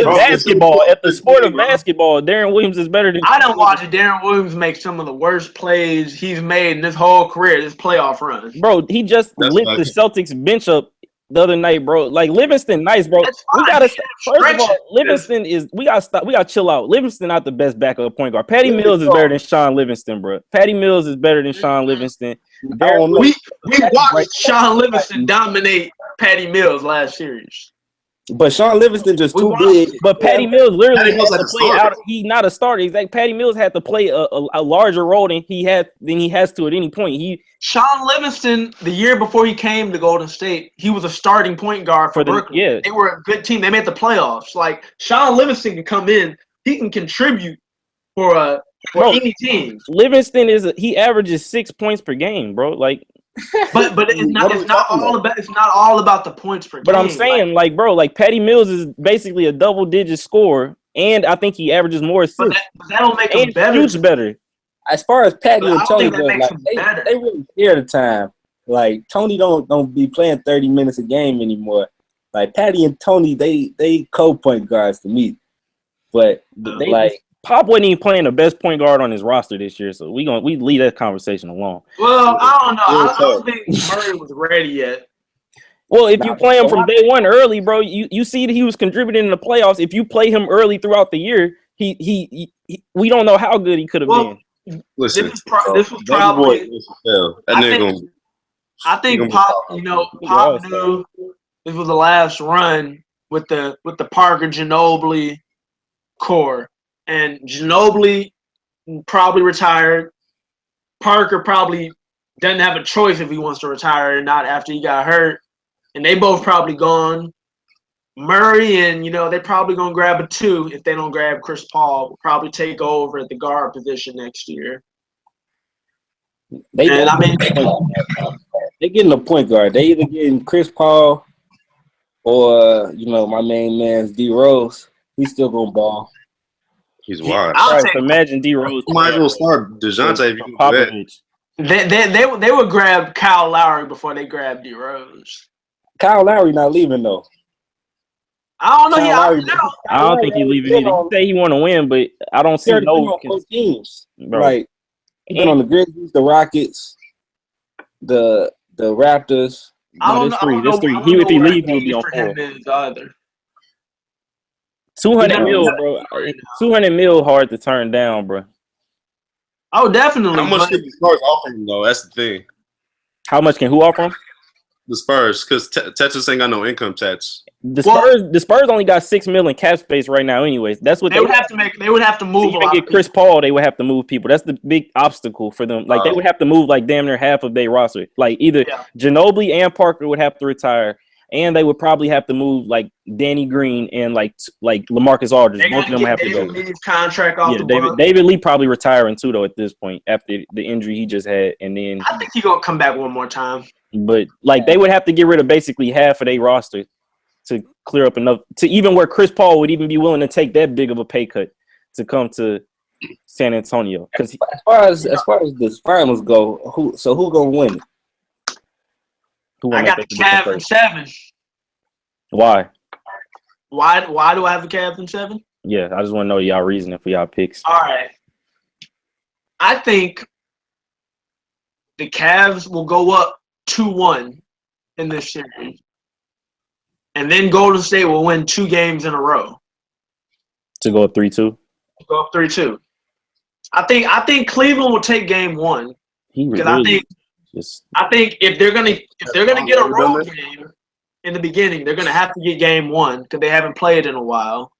basketball, at the sport of basketball, Darren Williams is better than. I don't watch Darren Williams make some of the worst plays he's made in his whole career, this playoff run. Bro, he just lit the Celtics bench up the other night, bro. Like Livingston, nice, bro. We gotta first of all, Livingston is we gotta stop. We gotta chill out. Livingston not the best backup point guard. Patty Mills is better than Sean Livingston, bro. Patty Mills is better than Sean Livingston. We watched Sean Livingston dominate Patty Mills last series. But Sean Livingston just too big. But Patty Mills literally had to play out. He's not a starter. Exactly. Patty Mills had to play a larger role than he has to at any point. Sean Livingston, the year before he came to Golden State, he was a starting point guard for Brooklyn. Yeah. They were a good team. They made the playoffs. Like Sean Livingston can come in. He can contribute for any team. Livingston he averages 6 points per game, bro. Like. But it's not all about the points per game. But I'm saying, bro, Patty Mills is basically a double-digit scorer, and I think he averages more assists. But that don't make him better. Shoots better. As far as Patty and Tony go, they really share the time. Like Tony don't be playing 30 minutes a game anymore. Like Patty and Tony, they co-point guards to me. But Pop wasn't even playing the best point guard on his roster this year, so we leave that conversation alone. Well, I don't know. I don't think Murray was ready yet. Well, if you play him from day one early, bro, you see that he was contributing in the playoffs. If you play him early throughout the year, he we don't know how good he could have been. Listen, this was probably. I think Pop. Pop knew this was the last run with the Parker Ginobili core. And Ginobili probably retired. Parker probably doesn't have a choice if he wants to retire or not after he got hurt. And they both probably gone. Murray and, they're probably going to grab a 2 if they don't grab Chris Paul. Will probably take over at the guard position next year. They're getting a point guard. They either getting Chris Paul or, my main man's D Rose. He's still going to ball. He's wild. Imagine D Rose. Might as well start DeJounte if you can do that. They would grab Kyle Lowry before they grab D Rose. Kyle Lowry not leaving though. I don't know. I don't think he's leaving either. He say he want to win, but I don't see no teams. Like he's been on the Grizzlies, the Rockets, the Raptors. There's 3. If he leaves, he'll be on 4. 200 mil, bro. 200 mil hard to turn down, bro. Oh, definitely. How much can the Spurs offer him though? That's the thing. How much can who offer him? The Spurs, because Texas ain't got no income tax. The Spurs only got $6 million cap space right now. Anyways, that's what they would have to make. They would have to move. To even get Chris Paul, they would have to move people. That's the big obstacle for them. Like they would have to move like damn near half of their roster. Like either Ginobili and Parker would have to retire, and they would probably have to move like Danny Green and like LaMarcus Aldridge. Both of them have to go. Contract off the David Lee probably retiring too though at this point after the injury he just had, and then I think he's gonna come back one more time. But like they would have to get rid of basically half of their roster to clear up enough to even where Chris Paul would even be willing to take that big of a pay cut to come to San Antonio. Because as far as the finals go, who gonna win it? I got the Cavs in 7. Why? Why do I have the Cavs in 7? Yeah, I just want to know y'all reasoning for y'all picks. All right. I think the Cavs will go up 2-1 in this series. And then Golden State will win 2 games in a row. To go up 3-2? Go up 3-2. I think Cleveland will take game 1. Because I think if they're gonna get a road game in the beginning, they're gonna have to get game 1 because they haven't played in a while.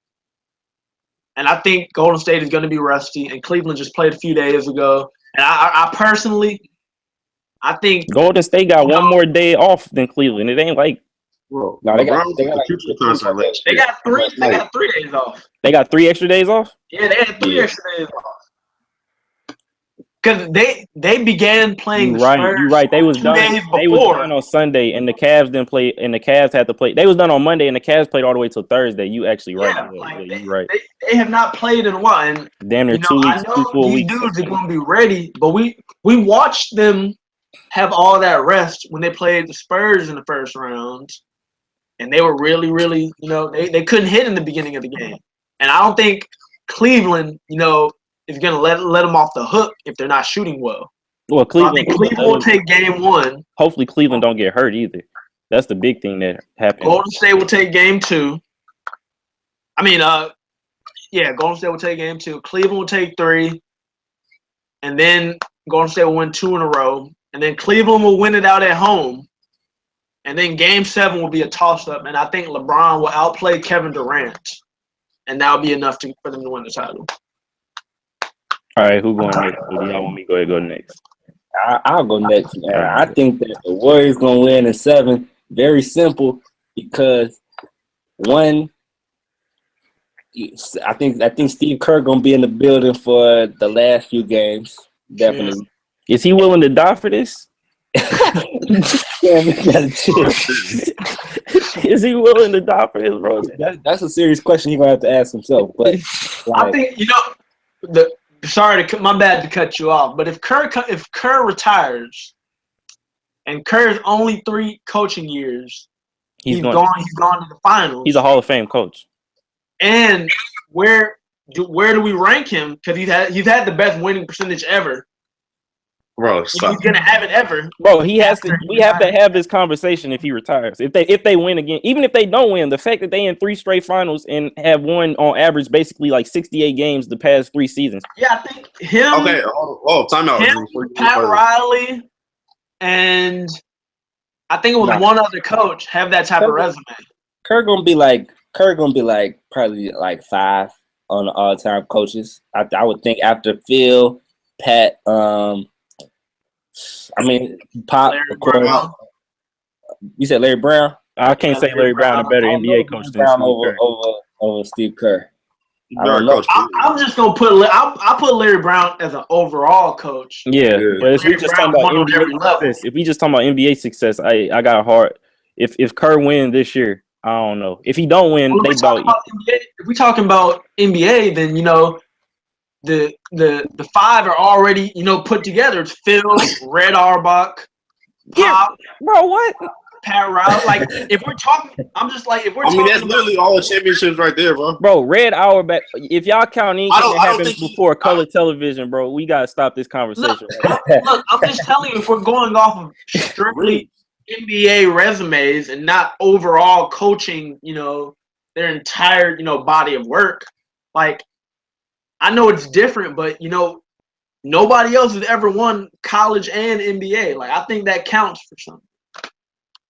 And I think Golden State is gonna be rusty, and Cleveland just played a few days ago. And I personally, I think Golden State got one more day off than Cleveland. It ain't like no, they got 3 days off. They got 3 extra days off? Yeah, they had 3 extra days off. Because they began playing the Spurs. You're right. They was 2 done. days before. They was done on Sunday, and the Cavs didn't play. And the Cavs had to play. They was done on Monday, and the Cavs played all the way till Thursday. You actually right. You're right. They have not played in a while. And, damn near 2 weeks, I know these dudes are going to be ready, but we watched them have all that rest when they played the Spurs in the first round. And they were really, really, they couldn't hit in the beginning of the game. And I don't think Cleveland, is going to let them off the hook if they're not shooting well. Well, Cleveland will take game 1. Hopefully Cleveland don't get hurt either. That's the big thing that happened. Golden State will take game 2. Golden State will take game 2. Cleveland will take 3. And then Golden State will win 2 in a row. And then Cleveland will win it out at home. And then game 7 will be a toss-up. And I think LeBron will outplay Kevin Durant. And that will be enough for them to win the title. All right, who going next? Do y'all want me to go ahead and go next? I'll go next. I think that the Warriors going to win in 7. Very simple because, one, I think Steve Kerr going to be in the building for the last few games. Definitely. Is he willing to die for this? Is he willing to die for this, bro? That's a serious question he's gonna have to ask himself. But I think my bad to cut you off, but if Kerr retires, and Kerr's only 3 coaching years, he's gone to the finals. He's a Hall of Fame coach. And where do we rank him? Because he's had the best winning percentage ever. Bro, stop. He's gonna have it ever. Bro, we have to have this conversation if he retires. If they win again, even if they don't win, the fact that they in 3 straight finals and have won on average basically like 68 games the past 3 seasons. Yeah, I think him. Okay, time out. Pat Riley, and I think it was one other coach have that type of resume. Kerr gonna be like probably like 5 on the all-time coaches. I would think after Phil, Pat, Pop. You said Larry Brown? I can't say Larry Brown a better NBA coach than Brown over Steve Kerr. I don't know. I'm just gonna I'll put Larry Brown as an overall coach. Yeah, but if we just talking about NBA success, I got a hard. If Kerr win this year, I don't know. If he don't win, if we talking about NBA, then the 5 are already put together. It's Phil, Red Auerbach, Pop, bro. What? Pat Riley. Like if we're talking, I'm just like if we're. That's literally all the championships right there, bro. Bro, Red Auerbach. If y'all count anything that happened before color television, bro, we gotta stop this conversation. Look, I'm just telling you, if we're going off of strictly NBA resumes and not overall coaching, then their entire, body of work. Like, I know it's different, but nobody else has ever won college and NBA. Like, I think that counts for something.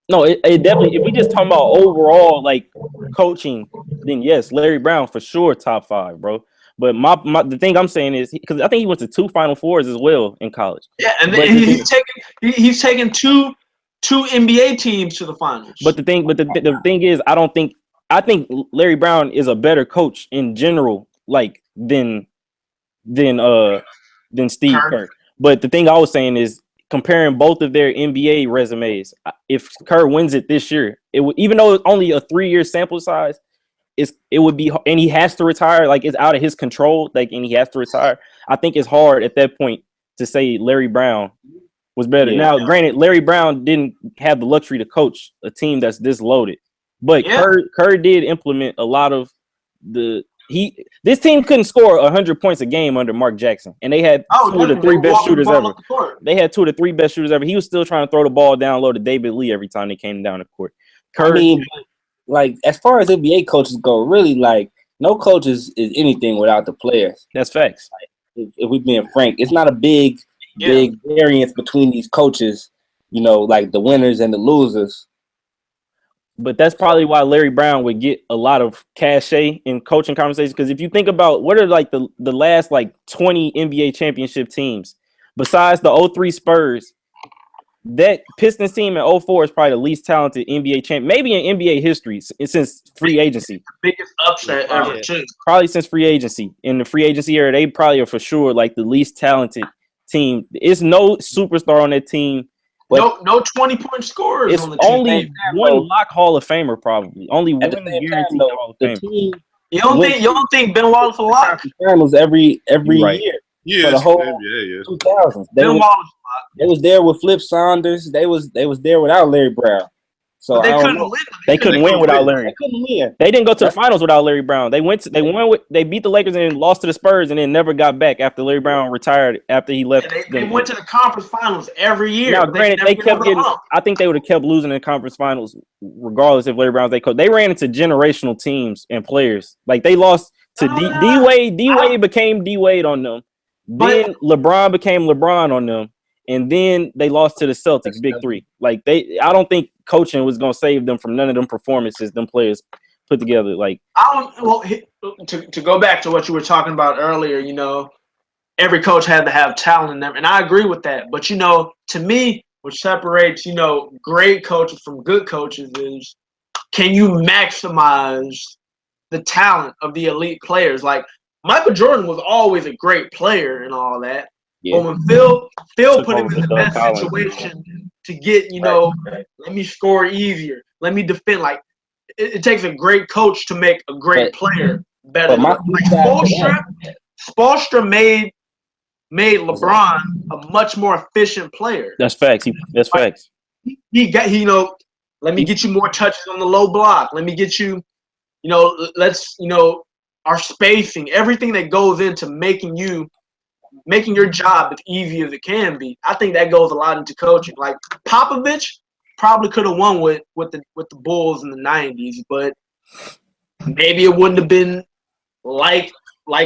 No, it definitely. If we just talking about overall like coaching, then yes, Larry Brown for sure top 5, bro. But the thing I'm saying is because I think he went to 2 Final Fours as well in college. Yeah, and then he's taken two NBA teams to the finals. But the thing is, I think Larry Brown is a better coach in general, like than Steve Kerr. But the thing I was saying is comparing both of their NBA resumes. If Kerr wins it this year, it would, even though it's only a 3-year sample size, it would be, and he has to retire. Like, it's out of his control. Like, and he has to retire. I think it's hard at that point to say Larry Brown was better. Now, granted, Larry Brown didn't have the luxury to coach a team that's this loaded, but Kerr did implement a lot of this team couldn't score 100 points a game under Mark Jackson, and they had 2 of the 3 best shooters ever. They had 2 of the 3 best shooters ever. He was still trying to throw the ball down low to David Lee every time they came down the court. Kerr, I mean, like, as far as NBA coaches go, really, like, no coach is anything without the players. That's facts. Like, if we're being frank, it's not a big variance between these coaches, like the winners and the losers. But that's probably why Larry Brown would get a lot of cachet in coaching conversations. Because if you think about what are like the last like 20 NBA championship teams, besides the 03 Spurs, that Pistons team in 04 is probably the least talented NBA champ, maybe in NBA history since free agency. Biggest upset ever, too. Probably since free agency. In the free agency era, they probably are for sure like the least talented team. It's no superstar on that team. No 20-point scorers. It's on the only team. one lock Hall of Famer, probably. Only one guaranteed Hall of Famer. You don't think Ben Wallace a lock? Finals every right. year. Yeah, for the whole 2000s. Ben Wallace. They was there with Flip Saunders. They was there without Larry Brown. So but they couldn't win. They couldn't win without Larry. They couldn't win. They didn't go to the finals without Larry Brown. They beat the Lakers and lost to the Spurs and then never got back after Larry Brown retired after he left. They went to the conference finals every year. Now, granted, they kept getting. I think they would have kept losing in the conference finals regardless if Larry Brown's they coach. They ran into generational teams and players. Like, they lost to D Wade. D Wade became D Wade on them. Then LeBron became LeBron on them. And then they lost to the Celtics, big 3. Like, I don't think coaching was going to save them from none of them performances them players put together. Like, to go back to what you were talking about earlier, every coach had to have talent in them, and I agree with that. But to me, what separates great coaches from good coaches is, can you maximize the talent of the elite players? Like, Michael Jordan was always a great player and all that. Yeah. But when Phil put him in the best situation to get, let me score easier, let me defend. Like, it takes a great coach to make a great player better. Like Spoelstra made LeBron a much more efficient player. That's facts. That's facts. He got let me get you more touches on the low block. Let me get you, our spacing, everything that goes into making your job as easy as it can be. I think that goes a lot into coaching. Like, Popovich probably could have won with the Bulls in the 90s, but maybe it wouldn't have been like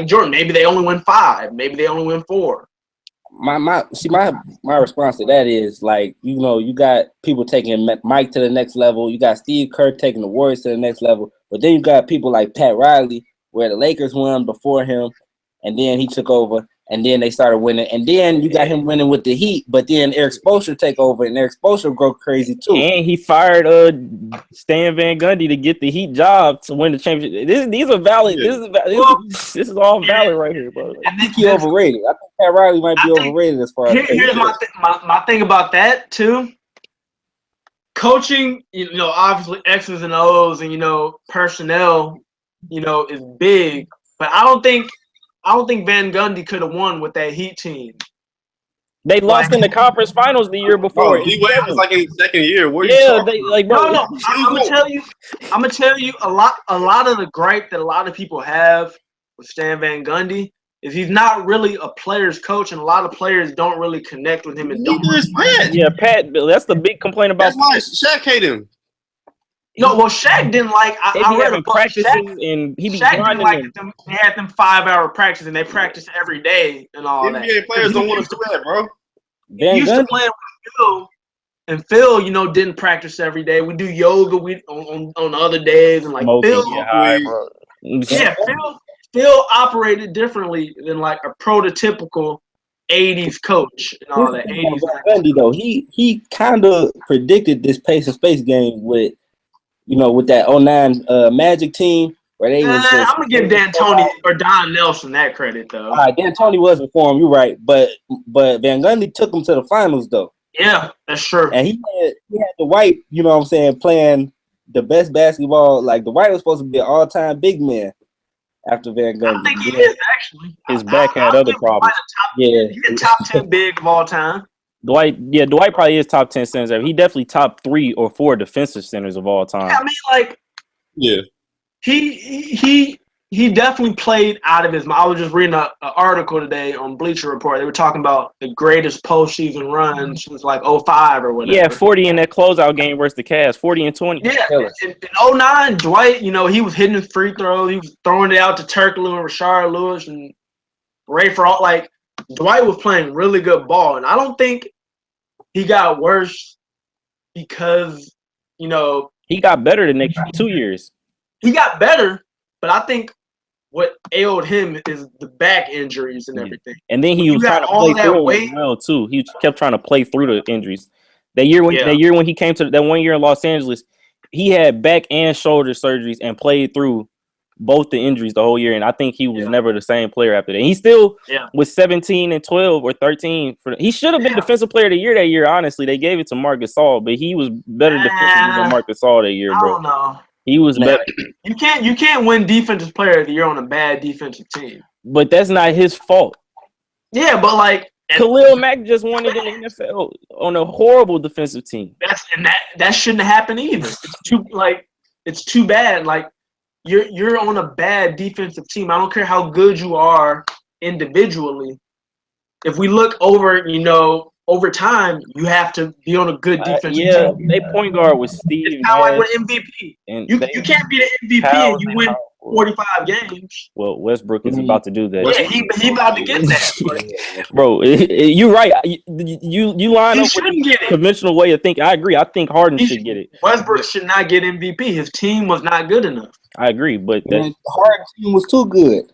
Jordan. Maybe they only win 5. Maybe they only win 4. My response to that is, like, you got people taking Mike to the next level. You got Steve Kerr taking the Warriors to the next level. But then you got people like Pat Riley, where the Lakers won before him, and then he took over. And then they started winning. And then you got him winning with the Heat. But then Eric Spoelstra take over, and Eric Spoelstra go crazy too. And he fired Stan Van Gundy to get the Heat job to win the championship. These are valid. This is all valid right here, bro. I think he overrated. I think Pat Riley might be overrated as far as. Here's my thing about that too. Coaching, obviously X's and O's and personnel, is big. But I don't think Van Gundy could have won with that Heat team. They lost in the conference finals the year before. He was like in his second year. I'm gonna tell you a lot of the gripe that a lot of people have with Stan Van Gundy is he's not really a player's coach, and a lot of players don't really connect with him. And Neither is Pat. Yeah, Pat. That's the big complaint about. That's why Shaq hate him. No, well, Shaq didn't like. They be I read having a book. practices Shaq, and he be Shaq didn't grinding like them. them. They had them 5-hour practices, and they practice every day and all that. NBA players don't want to do that, bro. He used to play with Phil, and Phil, didn't practice every day. We do yoga on other days, and like Smoking, Phil, get high, bro. yeah, Phil operated differently than like a prototypical '80s coach and all that. '80s. Gundy, though, he kind of predicted this pace and space game with that '09 Magic team where they was. I'm gonna give D'Antoni or Don Nelson that credit though. All right, D'Antoni was before him. You're right, but Van Gundy took him to the finals though. Yeah, that's true. And he had Dwight, playing the best basketball. Like Dwight was supposed to be an all-time big man after Van Gundy. I think he is actually. His back had other problems. He's a top 10 big of all time. Dwight probably is top 10 centers ever. He definitely top 3 or 4 defensive centers of all time. Yeah, I mean, like, yeah, he definitely played out of his mind. I was just reading an article today on Bleacher Report. They were talking about the greatest postseason run since like 05 or whatever. Yeah, 40 in that closeout game versus the Cavs, 40 and 20. Yeah, in 09, Dwight, he was hitting his free throws. He was throwing it out to Turkoglu and Rashard Lewis and Ray for all. Like, Dwight was playing really good ball, and I don't think he got worse because, he got better the next 2 years. He got better, but I think what ailed him is the back injuries and everything. And then he was trying to play through it as well too. He kept trying to play through the injuries. That year when he came to that 1 year in Los Angeles, he had back and shoulder surgeries and played through both the injuries the whole year. And I think he was never the same player after that. He still was 17 and 12 or 13 he should have been defensive player of the year that year. Honestly, they gave it to Marc Gasol, but he was better defensively than Marc Gasol that year, bro. I don't know. He was better. You can't win defensive player of the year on a bad defensive team. But that's not his fault. Yeah, but like Khalil Mack just won it in the NFL on a horrible defensive team. That shouldn't happen either. It's too bad. Like you're on a bad defensive team. I don't care how good you are individually. If we look over, over time, you have to be on a good defensive team. They point guard was Steve. It's kind of like with MVP. You can't be the MVP and you win 45 games. Well, Westbrook is about to do that. Yeah, he about to get that. Bro, you're right. You line up with the conventional way of thinking. I agree. I think Harden should get it. Westbrook should not get MVP. His team was not good enough. I agree, but Harden's team was too good.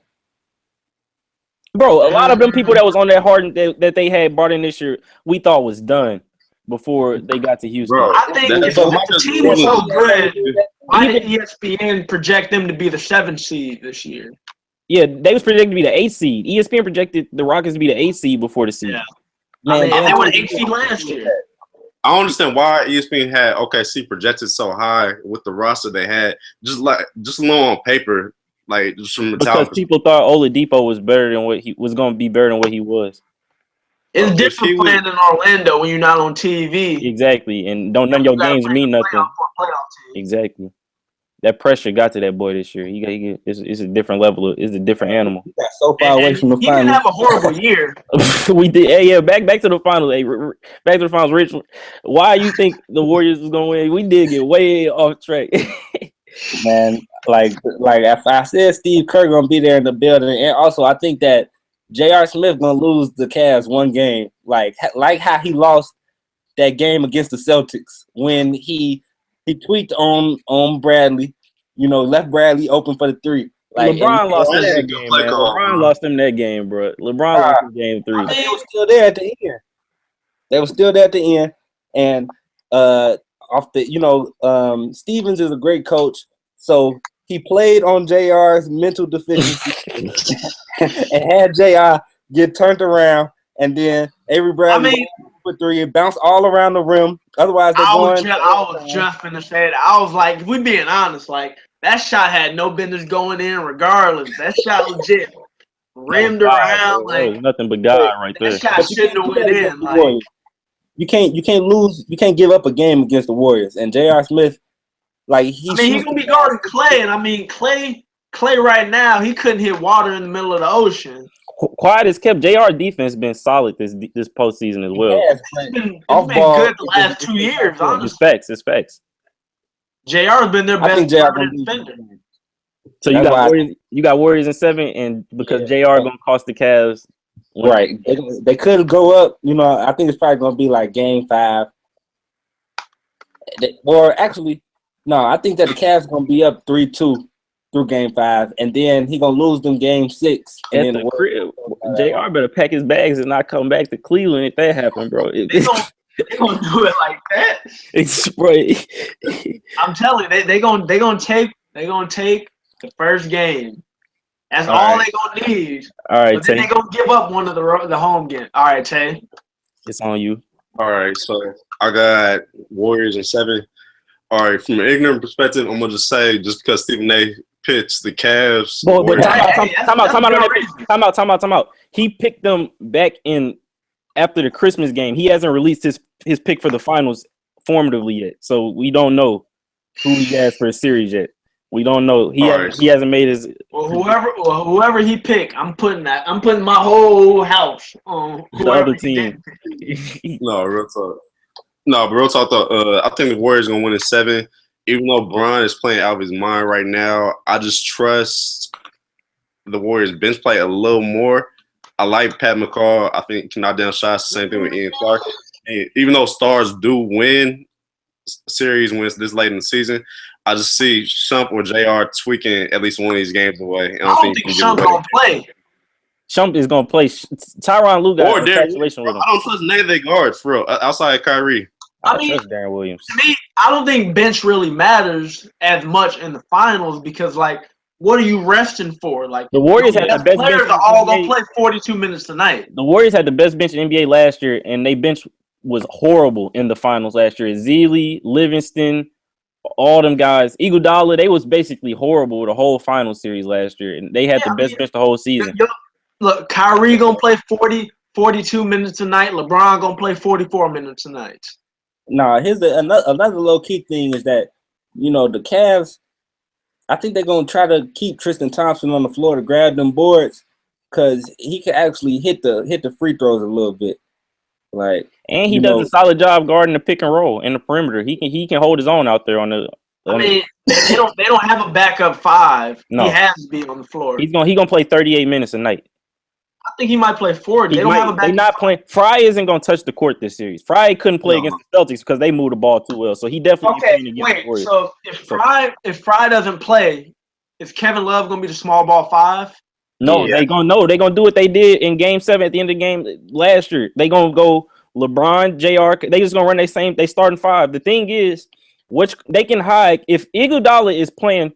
Bro, a lot of them people that was on that Harden that they had brought in this year, we thought was done before they got to Houston. Bro, I think if the team was so good, why did ESPN project them to be the 7th seed this year? Yeah, they was projected to be the 8th seed. ESPN projected the Rockets to be the 8th seed before the season. Yeah. And they won 8th seed last year. I don't understand why ESPN had OKC projected so high with the roster they had. Just alone on paper. Like just from because people thought Oladipo was better than what he was going to be better than what he was. It's different playing in Orlando when you're not on TV. Exactly, and none of your games mean nothing. Exactly, that pressure got to that boy this year. It's a different level. It's a different animal. He got so far away from the finals. He didn't have a horrible year. We did. Hey, back to the finals. Hey, back to the finals. Rich, why you think the Warriors was going to win? We did get way off track. Man, like if I said Steve Kerr gonna be there in the building, and also I think that J.R. Smith gonna lose the Cavs one game, like how he lost that game against the Celtics when he tweaked on Bradley, left Bradley open for the 3. Like LeBron lost them that game, man. LeBron lost them that game, bro. LeBron lost them game 3. They were still there at the end. They were still there at the end, and off the Stevens is a great coach, so he played on JR's mental deficiency and had JR get turned around, and then Avery Bradley for 3 and bounce all around the rim. Otherwise, I was just finna say that. I was like, if we being honest, like that shot had no business going in. Regardless, that shot legit rimmed around. Like nothing but God right there. That shot shouldn't have went in. Like. You can't lose. You can't give up a game against the Warriors. And J.R. Smith, he's gonna be guarding Clay, and Clay right now he couldn't hit water in the middle of the ocean. Quiet as kept. JR defense been solid this postseason as well. It's been good the last 2 years. Honestly, It's facts. JR has been their I think best JR permanent gonna defender. be. So you got Warriors in 7, and because JR gonna cost the Cavs. Right. They could go up. You know, I think it's probably gonna be like Game 5. Or actually, no, I think that the Cavs gonna be up 3-2 through Game 5, and then he gonna lose them Game 6. And At then the crib, JR better pack his bags and not come back to Cleveland if that happened, bro. They gonna do it like that. It's bro. I'm telling you, they gonna take the first game. That's All all right. they gonna need. All right, But then Tay. they gonna give up one of the home game. All right, Tay. It's on you. All right, so I got Warriors in 7. All right, from an ignorant perspective, I'm gonna just say just because Stephen A. pitched the Cavs. But Warriors, time out. He picked them back in after the Christmas game. He hasn't released his pick for the finals formatively yet, so we don't know who he has for a series yet. We don't know. He hasn't made his. Well, whoever he picked, I'm putting my whole house on The other team. No, real talk. No, but real talk though. I think the Warriors gonna win in 7. Even though Bron is playing out of his mind right now, I just trust the Warriors bench play a little more. I like Pat McCall. I think can knock down shots. Same thing with Ian Clark. And even though Stars do win series wins this late in the season, I just see Shump or JR tweaking at least one of these games away. I don't think Shump gonna play. Shump is gonna play. Tyronn Lue got a situation with him. I don't trust none of their guards for real. Outside of Kyrie. I mean, trust Darren Williams. To me, I don't think bench really matters as much in the finals because, like, what are you resting for? Like, the Warriors had the best players bench are all gonna play 42 minutes tonight. The Warriors had the best bench in NBA last year, and they bench was horrible in the finals last year. Zealy, Livingston, all them guys, Iguodala, they was basically horrible the whole final series last year, and they had the best bench the whole season. Look, Kyrie gonna play 42 minutes tonight. LeBron gonna play 44 minutes tonight. Nah, here's another low key thing is that, you know, the Cavs, I think they're gonna try to keep Tristan Thompson on the floor to grab them boards because he can actually hit the free throws a little bit. Like, and he does a solid job guarding the pick and roll in the perimeter. He can hold his own out there on the. I mean, they don't have a backup 5. No. He has to be on the floor. He gonna play 38 minutes a night. I think he might play 40. They don't have a backup. They're not playing. Fry isn't gonna touch the court this series. Fry couldn't play against the Celtics because they moved the ball too well. So he definitely playing against the Warriors. So if Fry doesn't play, is Kevin Love gonna be the small ball 5? No, they gonna do what they did in Game 7 at the end of the game last year. They gonna go LeBron, JR. They just gonna run they starting 5. The thing is, which they can hide if Iguodala is playing,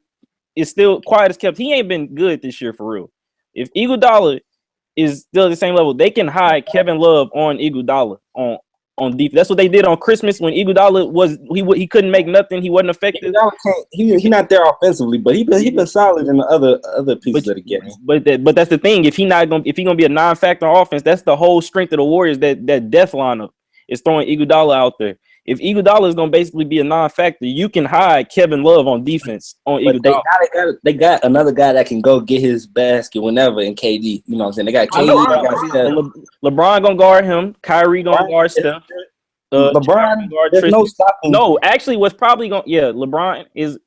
is still quiet as kept. He ain't been good this year for real. If Iguodala is still at the same level, they can hide Kevin Love on Iguodala on defense. That's what they did on Christmas when Iguodala he couldn't make nothing. He wasn't effective. He not there offensively, but he been solid in the other pieces of the game. But that's the thing. If he gonna be a non-factor on offense, that's the whole strength of the Warriors. That death lineup is throwing Iguodala out there. If Iguodala is gonna basically be a non-factor, you can hide Kevin Love on defense on Iguodala. They got another guy that can go get his basket whenever in KD. You know what I'm saying? They got KD. LeBron gonna guard him. Kyrie gonna guard Steph. LeBron, there's no stopping. No, actually, what's probably going LeBron is.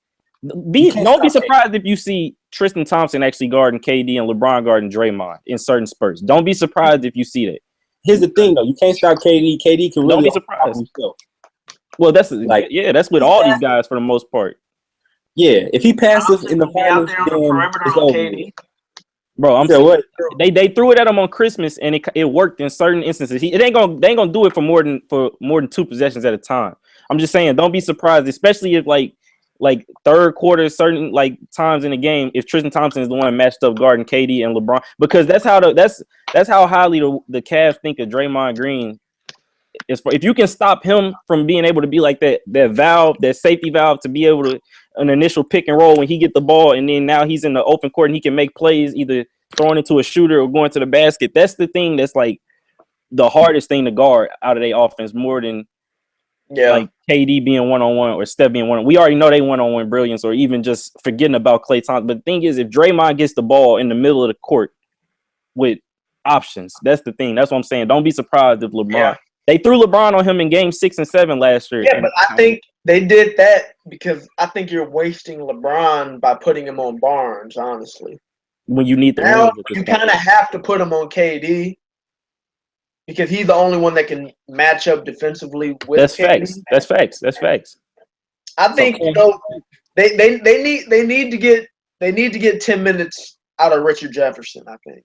Don't be surprised if you see Tristan Thompson actually guarding KD and LeBron guarding Draymond in certain spurts. Don't be surprised if you see that. Here's the thing, though: you can't stop KD. KD can really don't be surprised. Well, that's that's with all these guys for the most part. Yeah, if he passes in the finals, then bro, I'm saying what they threw it at him on Christmas and it worked in certain instances. They ain't gonna do it for more than 2 possessions at a time. I'm just saying, don't be surprised, especially if like third quarter, certain like times in the game, if Tristan Thompson is the one matched up guarding KD and LeBron, because that's how highly the Cavs think of Draymond Green. If you can stop him from being able to be like that valve, that safety valve, to be able to an initial pick and roll when he get the ball, and then now he's in the open court and he can make plays, either throwing into a shooter or going to the basket. That's the thing that's like the hardest thing to guard out of their offense, more than like KD being 1-on-1 or Steph being 1-on-1. We already know they 1-on-1 brilliance, or even just forgetting about Klay Thompson. But the thing is, if Draymond gets the ball in the middle of the court with options, that's the thing. That's what I'm saying. Don't be surprised if LeBron. They threw LeBron on him in Game 6 and 7 last year. Yeah, but I think they did that because I think you're wasting LeBron by putting him on Barnes, honestly. When you need the Now rings at this you point. kind of have to put him on KD because he's the only one that can match up defensively with That's KD. facts. That's facts. That's facts. I think they need to get 10 minutes out of Richard Jefferson, I think.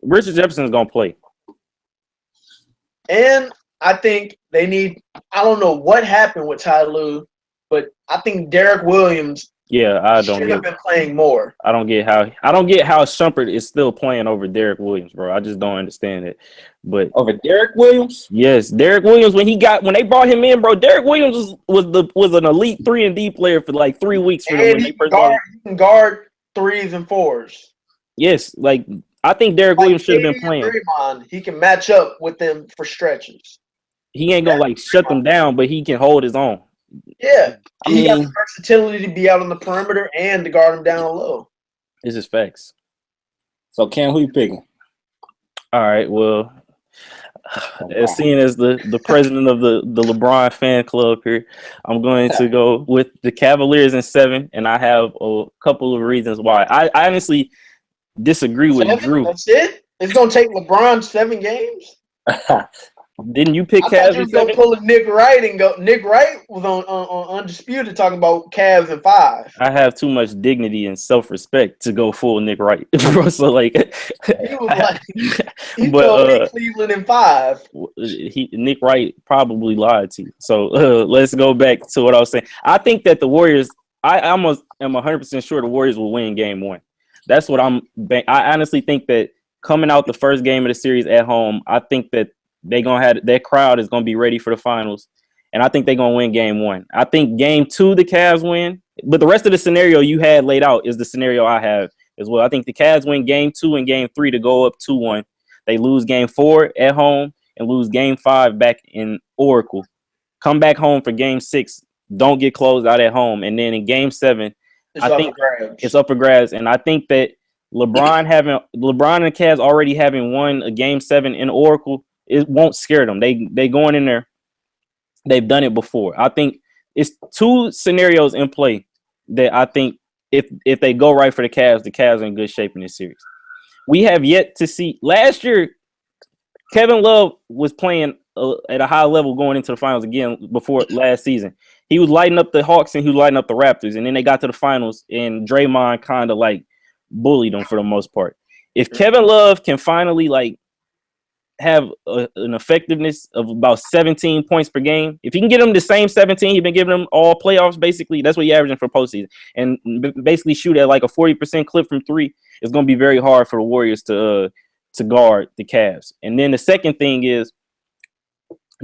Richard Jefferson's gonna play. And I think they need I don't know what happened with Ty Lue, but I think Derek Williams should have been playing more. I don't get how Shumpert is still playing over Derek Williams, bro. I just don't understand it. But over Derek Williams? Yes, Derek Williams when they brought him in, bro. Derek Williams was an elite 3-and-D player for like 3 weeks for them when they first brought him. He can guard 3s and 4s. Yes, like I think Derek Williams should have been playing. Draymond, he can match up with them for stretches. He ain't gonna like shut them down, but he can hold his own. Yeah, he got the versatility to be out on the perimeter and to guard him down low. This is facts. So, Cam, who you picking? All right, well, as seen as the president of the LeBron fan club here, I'm going to go with the Cavaliers in 7, and I have a couple of reasons why. I honestly disagree with Drew. That's it? It's going to take LeBron 7 games? Didn't you pick Cavs? You go pull a Nick Wright and go. Nick Wright was on Undisputed talking about Cavs in 5. I have too much dignity and self-respect to go full Nick Wright, bro. So like, he was like, he told Cleveland in 5. Nick Wright probably lied to you. So let's go back to what I was saying. I think that the Warriors. I almost am 100% sure the Warriors will win Game 1. That's what I honestly think that coming out the first game of the series at home, I think that they're gonna have their crowd is gonna be ready for the finals, and I think they're gonna win Game 1. I think Game 2 the Cavs win, but the rest of the scenario you had laid out is the scenario I have as well. I think the Cavs win Game 2 and Game 3 to go up 2-1. They lose Game 4 at home and lose Game 5 back in Oracle. Come back home for Game 6. Don't get closed out at home, and then in Game 7, I think it's up for grabs, and I think that LeBron and the Cavs already having won a Game 7 in Oracle. It won't scare them. They going in there. They've done it before. I think it's 2 scenarios in play that I think if they go right for the Cavs are in good shape in this series. We have yet to see. Last year, Kevin Love was playing at a high level going into the finals again before last season. He was lighting up the Hawks and he was lighting up the Raptors. And then they got to the finals and Draymond kind of like bullied them for the most part. If Kevin Love can finally like have an effectiveness of about 17 points per game. If he can get them the same 17 he's been giving them all playoffs, basically, that's what you're averaging for postseason. And basically shoot at like a 40% clip from 3, it's going to be very hard for the Warriors to guard the Cavs. And then the second thing is,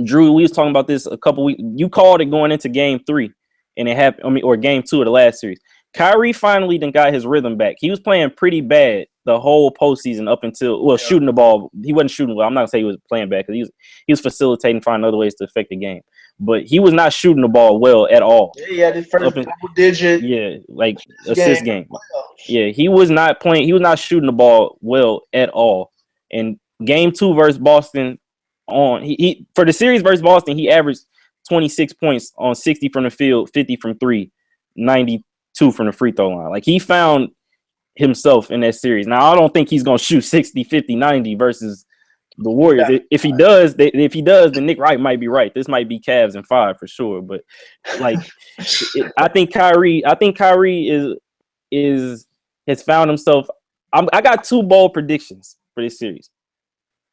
Drew, we was talking about this a couple weeks. You called it going into Game 3, and it happened. Or Game 2 of the last series. Kyrie finally then got his rhythm back. He was playing pretty bad the whole postseason up until shooting the ball. He wasn't shooting well. I'm not gonna say he was playing bad because he was facilitating, finding other ways to affect the game. But he was not shooting the ball well at all. Yeah, he had his first double-digit. Yeah, like assist game. Yeah, he was not playing. He was not shooting the ball well at all. And Game 2 versus Boston, he for the series versus Boston, he averaged 26 points on 60 from the field, 50 from 3, 92 from the free throw line. Like he found himself in that series. Now I don't think he's gonna shoot 60, 50, 90 versus the Warriors. Yeah. If he does, then Nick Wright might be right. This might be Cavs in 5 for sure. But like, I think Kyrie has found himself. I got 2 bold predictions for this series.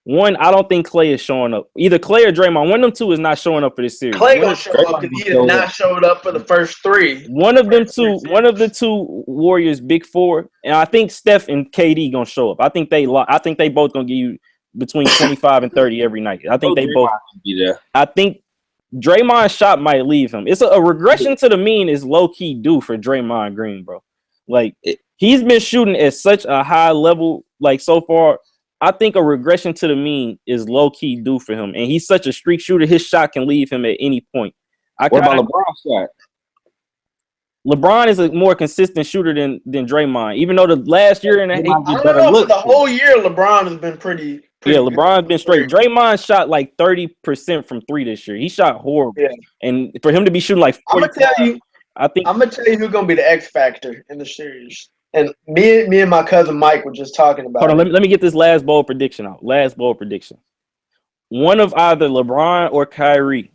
One, I don't think Clay is showing up. Either Clay or Draymond. One of them 2 is not showing up for this series. Clay gonna show up because he has not showed up for the first 3. One of the two Warriors big 4, and I think Steph and KD gonna show up. I think they both gonna give you between 25 and 30 every night. I think they both be there. I think Draymond's shot might leave him. It's a regression to the mean is low key due for Draymond Green, bro. Like he's been shooting at such a high level, like so far. I think a regression to the mean is low-key due for him. And he's such a streak shooter, his shot can leave him at any point. What about LeBron's shot? LeBron is a more consistent shooter than Draymond. Even though the last year and a half, for the whole year, LeBron has been pretty pretty Yeah, LeBron's been straight. Draymond shot like 30% from 3 this year. He shot horrible. Yeah. And for him to be shooting like 45, I'm gonna tell you who's gonna be the X factor in the series. And me and my cousin Mike were just talking about Hold on, it. let me get this last bold prediction out. Last bold prediction. One of either LeBron or Kyrie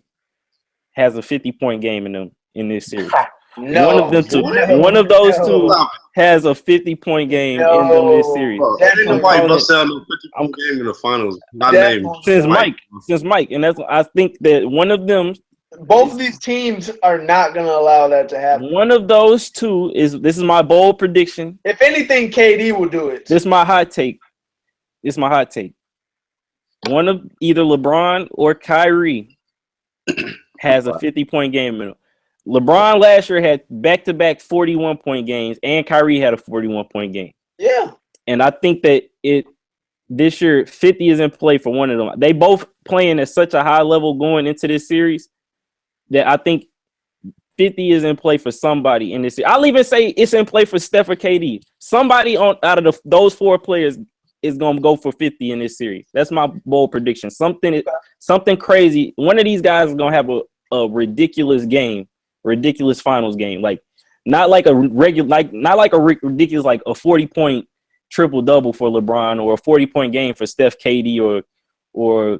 has a 50-point game in them in this series. No, one of them two. One of those two has a 50-point game in them this series. Bro, ain't nobody bust out no 50-point game in the finals. Not named since Mike, and that's I think that one of them. Both of these teams are not going to allow that to happen. One of those two is. This is my bold prediction. If anything, KD will do it. This is my hot take. One of either LeBron or Kyrie has a 50-point game in them. LeBron last year had back-to-back 41-point games, and Kyrie had a 41-point game. Yeah. And I think that this year 50 is in play for one of them. They both playing at such a high level going into this series that I think 50 is in play for somebody in this series. I'll even say it's in play for Steph or KD. Somebody out of those 4 players is going to go for 50 in this series. That's my bold prediction. Something crazy. One of these guys is going to have a ridiculous game. Ridiculous finals game, like not like a regular, ridiculous like a 40-point triple double for LeBron or a 40-point game for Steph, KD, or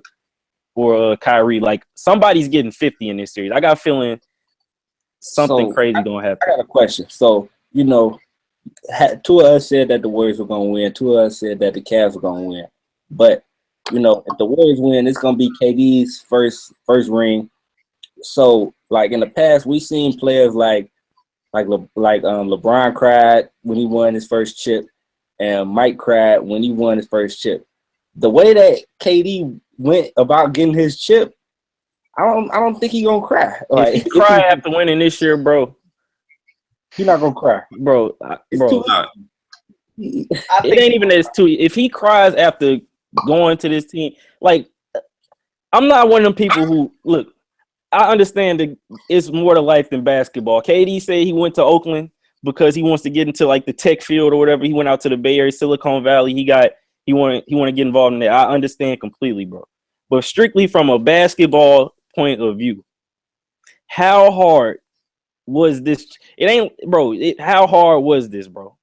Kyrie. Like somebody's getting 50 in this series. I got a feeling something crazy gonna happen. I got a question. So two of us said that the Warriors were gonna win. Two of us said that the Cavs were gonna win. But if the Warriors win, it's gonna be KD's first ring. So, like in the past, we've seen players like LeBron cried when he won his first chip, and Mike cried when he won his first chip. The way that KD went about getting his chip, I don't think he gonna cry. Like if he cry after winning this year, bro, he's not gonna cry, bro. It ain't even that it's too. If he cries after going to this team, like I'm not one of them people who look. I understand that it's more to life than basketball. KD said he went to Oakland because he wants to get into like the tech field or whatever. He went out to the Bay Area, Silicon Valley. He want to get involved in that. I understand completely, bro. But strictly from a basketball point of view, how hard was this? It ain't, bro. How hard was this, bro?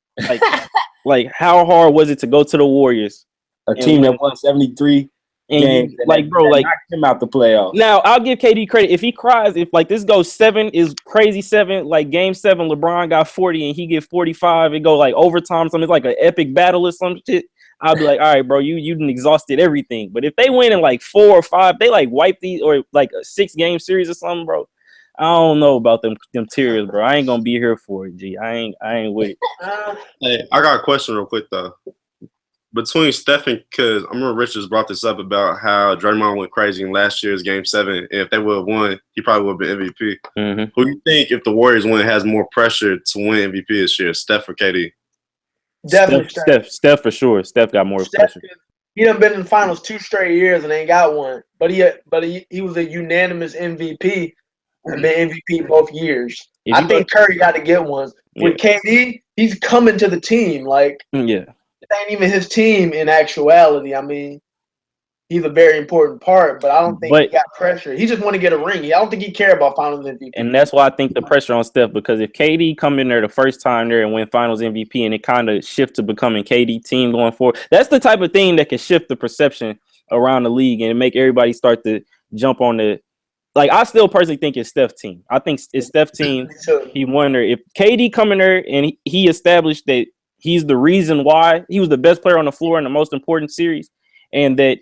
Like how hard was it to go to the Warriors, a team that won 73? And like, bro, like knocked him out the playoffs. Now I'll give KD credit if he cries. If like this goes 7 is crazy 7, like game 7, LeBron got 40 and he get 45. It go like overtime. Something it's like an epic battle or some shit. I'll be like, all right, bro, you done exhausted everything. But if they win in like 4 or 5, they like wipe these or like a 6-game series or something, bro. I don't know about them tears, bro. I ain't gonna be here for it, G. I ain't with it. Hey, I got a question real quick though. Between Steph and, because I remember Richards brought this up about how Draymond went crazy in last year's Game 7, and if they would have won, he probably would have been MVP. Mm-hmm. Who do you think, if the Warriors win, has more pressure to win MVP this year, Steph or KD? Definitely Steph for sure. Steph got more pressure. He done been in the finals 2 straight years and ain't got one. But he was a unanimous MVP and been MVP both years. I think Curry got to get one. With KD, he's coming to the team. Like, yeah. It ain't even his team in actuality. I mean, he's a very important part, but I don't think he got pressure. He just want to get a ring. I don't think he care about Finals MVP. And that's why I think the pressure on Steph, because if KD come in there the first time there and win Finals MVP and it kind of shift to becoming KD team going forward, that's the type of thing that can shift the perception around the league and make everybody start to jump on the. Like, I still personally think it's Steph's team. I think it's Steph's team. He wonder if KD come in there and he established that he's the reason why he was the best player on the floor in the most important series, and that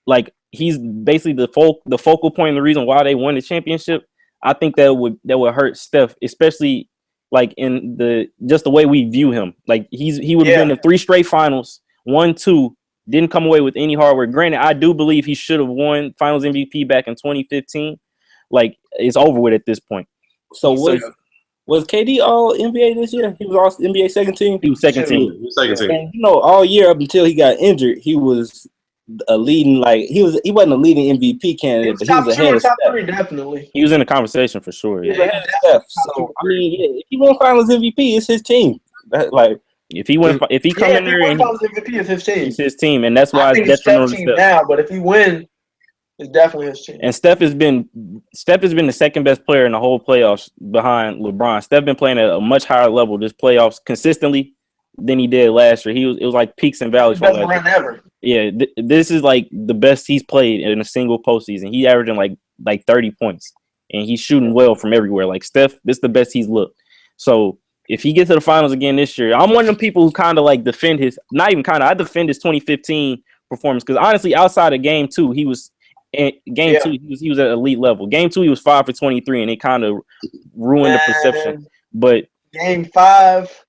like he's basically the focal point and the reason why they won the championship. I think that would hurt Steph, especially like in the way we view him. Like he would have been in 3 straight finals, 1, 2, didn't come away with any hardware. Granted, I do believe he should have won Finals MVP back in 2015. Like it's over with at this point. So was KD all NBA this year? He was all NBA second team? He was second team. And, all year up until he got injured, he was a leading, like he wasn't a leading MVP candidate, but he was ahead of Steph. 3, definitely. He was in the conversation for sure. He was ahead of Steph. So I mean, if he won Finals MVP, it's his team. If he come in there and Finals MVP, it's his team. It's his team, and that's why I think it's Steph's team now. But if he wins, it's definitely his team. And Steph has been the second best player in the whole playoffs behind LeBron. Steph been playing at a much higher level this playoffs consistently than he did last year. It was like peaks and valleys. Best run ever. Yeah, this is like the best he's played in a single postseason. He averaging like 30 points, and he's shooting well from everywhere. Like Steph, this is the best he's looked. So if he gets to the finals again this year, I'm one of them people who kind of like defend his. Not even kind of. I defend his 2015 performance because honestly, outside of Game 2, he was. In Game 2, he was at elite level. Game 2, he was 5 for 23, and it kind of ruined the perception. But Game 5,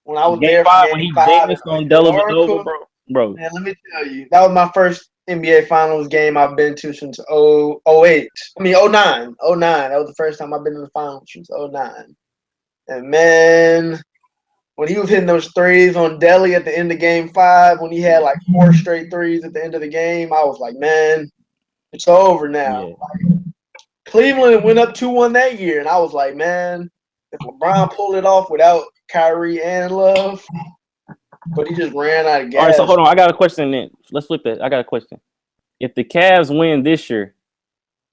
when I was there, when he danced on Dellavedova, bro. Man, let me tell you, that was my first NBA Finals game I've been to since 08. I mean 09. 09. That was the first time I've been to the finals since 09. And man, when he was hitting those threes on Delly at the end of Game 5, when he had like 4 straight threes at the end of the game, I was like, man. It's over now. Yeah. Like, Cleveland went up 2-1 that year, and I was like, man, if LeBron pulled it off without Kyrie and Love, but he just ran out of gas. All right, so hold on. I got a question then. Let's flip that. I got a question. If the Cavs win this year,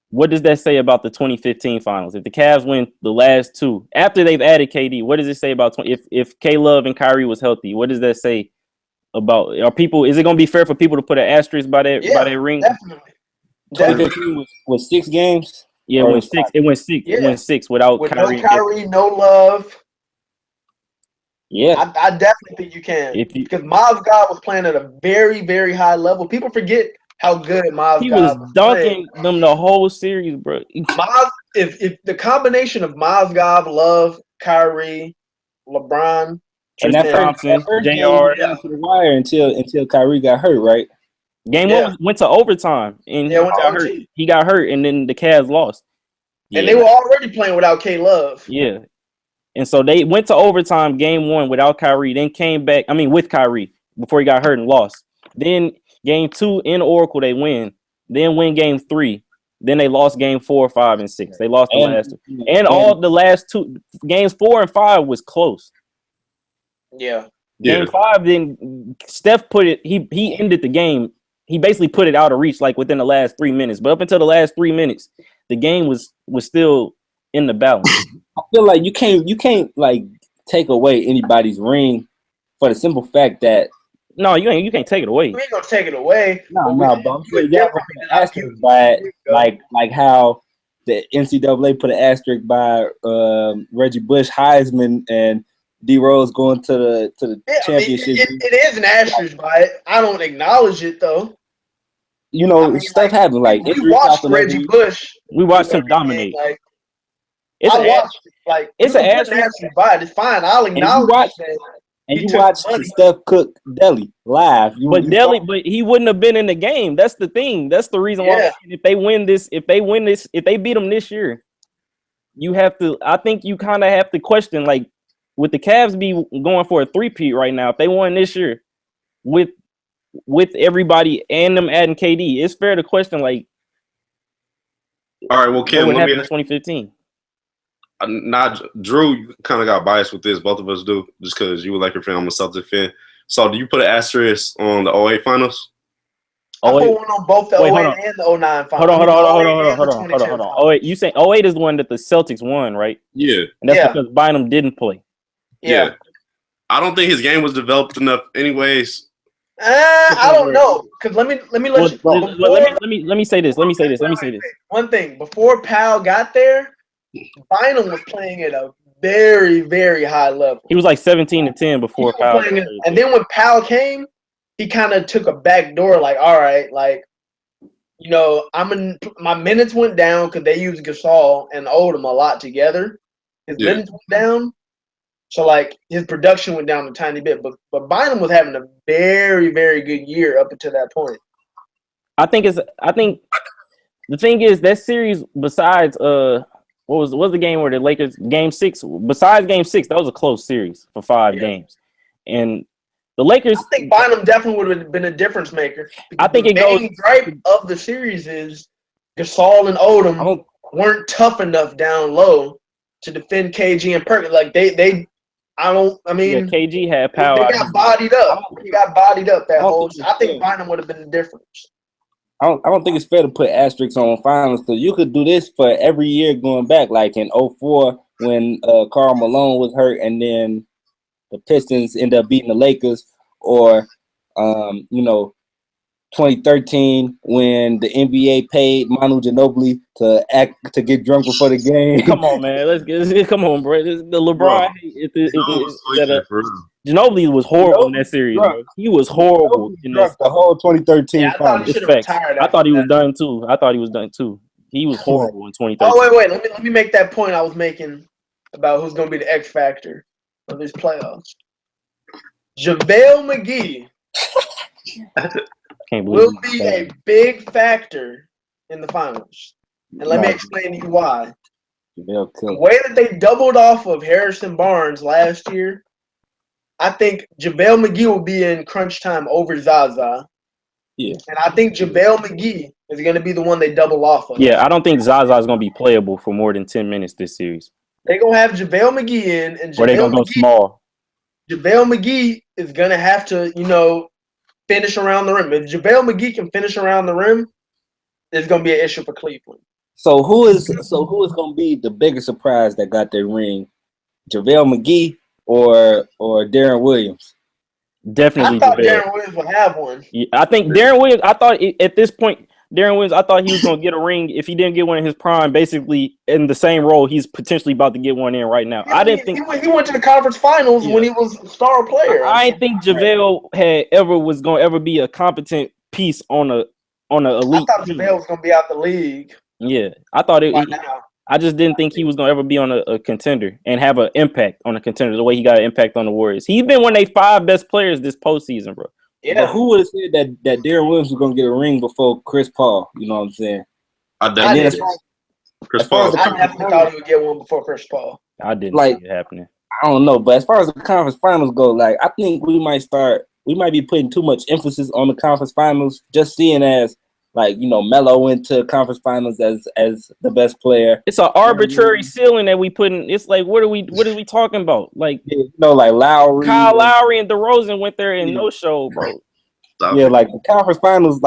what does that say about the 2015 finals? If the Cavs win the last 2, after they've added KD, what does it say about if K-Love and Kyrie was healthy? What does that say about is it going to be fair for people to put an asterisk by that ring? Definitely. 2015 was 6 games. Yeah, it went 6. It went 6. Yeah. It went 6 with Kyrie. No Kyrie, no Love. Yeah, I definitely think you can because Mozgov was playing at a very, very high level. People forget how good Mozgov he was dunking them the whole series, bro. If the combination of Mozgov, Love, Kyrie, LeBron, and that Thompson, JR to the wire until Kyrie got hurt, right? Game 1 went to overtime, and he got hurt, and then the Cavs lost. And they were already playing without K-Love. Yeah. And so they went to overtime Game 1 without Kyrie, then came back, with Kyrie before he got hurt and lost. Then Game 2 in Oracle, they win. Then win Game 3. Then they lost Game 4, 5, and 6. They lost the last 2. And all the last 2 games 4 and 5 was close. Yeah. Game 5, then Steph put it, he ended the game. He basically put it out of reach like within the last 3 minutes. But up until the last 3 minutes, the game was still in the balance. I feel like you can't like take away anybody's ring for the simple fact that you can't take it away. We ain't gonna take it away. No, but I'm saying you have to put an asterisk by it, like how the NCAA put an asterisk by Reggie Bush, Heisman, and D Rose going to the championship. It is an asterisk by it. I don't acknowledge it though. Stuff happens. Like we watched Reggie Bush. We watched him dominate. It's an asterisk by it. It's fine. I'll acknowledge it. And you watched Steph cook Delly live. But he wouldn't have been in the game. That's the thing. That's the reason why if they beat them this year, I think you kind of have to question, like, would the Cavs be going for a 3-peat right now if they won this year with everybody and them adding KD? It's fair to question, like, all right, well, Kim, what happened in 2015? Drew, you kind of got biased with this. Both of us do, just because you were like your fan. I'm a Celtics fan. So, do you put an asterisk on the 08 finals? I put one on both the 08 and the 09 finals. Hold on. 08, you say 08 is the one that the Celtics won, right? Yeah. And that's because Bynum didn't play. Yeah. I don't think his game was developed enough, anyways. I don't know, because let me say this. One thing, before Powell got there, Bynum was playing at a very, very high level. He was like 17-10 before Powell. And then when Powell came, he kind of took a back door, like, all right, like, my minutes went down because they used Gasol and Odom a lot together. His minutes went down. So, like, his production went down a tiny bit. But Bynum was having a very, very good year up until that point. I think the thing is that series, besides what was the game where the Lakers Game 6? Besides Game 6, that was a close series for 5 games, and the Lakers. I think Bynum definitely would have been a difference maker. I think the main gripe of the series is Gasol and Odom weren't tough enough down low to defend KG and Perkins. Like I mean, KG had they power. got bodied up. He got bodied up that whole. I think Bynum would have been the difference. I don't think it's fair to put asterisks on finals because you could do this for every year going back, like in 04 when Karl Malone was hurt and then the Pistons end up beating the Lakers, or 2013 when the NBA paid Manu Ginobili to get drunk before the game. Come on, man. Come on, bro. The LeBron. Ginobili was horrible in that series, bro. He was horrible in this. The whole 2013 finals. I thought he was done too. He was horrible in 2013. Oh wait. Let me make that point I was making about who's going to be the X factor of these playoffs. JaVale McGee will be a big factor in the finals. And let me explain to you why. The way that they doubled off of Harrison Barnes last year, I think JaVale McGee will be in crunch time over Zaza. Yeah. And I think JaVale McGee is going to be the one they double off of. Yeah, I don't think Zaza is going to be playable for more than 10 minutes this series. They're going to have JaVale McGee in. And or they're going to go small. JaVale McGee is going to have to, finish around the rim. If JaVale McGee can finish around the rim, it's going to be an issue for Cleveland. So who is going to be the biggest surprise that got their ring? JaVale McGee or Darren Williams? Definitely. I thought Darren Williams would have one. Yeah, I think Darren Williams. I thought at this point, Darren Williams. I thought he was going to get a ring if he didn't get one in his prime. Basically, in the same role, he's potentially about to get one in right now. Yeah, I didn't think he went to the conference finals when he was a star player. I didn't think JaVale was going to ever be a competent piece on a elite. I thought JaVale was going to be out the league. Yeah, I thought it. Right now. I just didn't think he was going to ever be on a contender and have an impact on a contender the way he got an impact on the Warriors. He's been one of their 5 best players this postseason, bro. Yeah. But who would have said that Darren Williams was going to get a ring before Chris Paul? You know what I'm saying? I definitely thought he would get one before Chris Paul. I didn't see it happening. I don't know, but as far as the conference finals go, I think we might be putting too much emphasis on the conference finals, just seeing as Melo went to conference finals as the best player. It's an arbitrary ceiling that we put in. It's like, what are we talking about? Like, Lowry, Kyle Lowry and DeRozan went there and no show, bro. Yeah, the conference finals,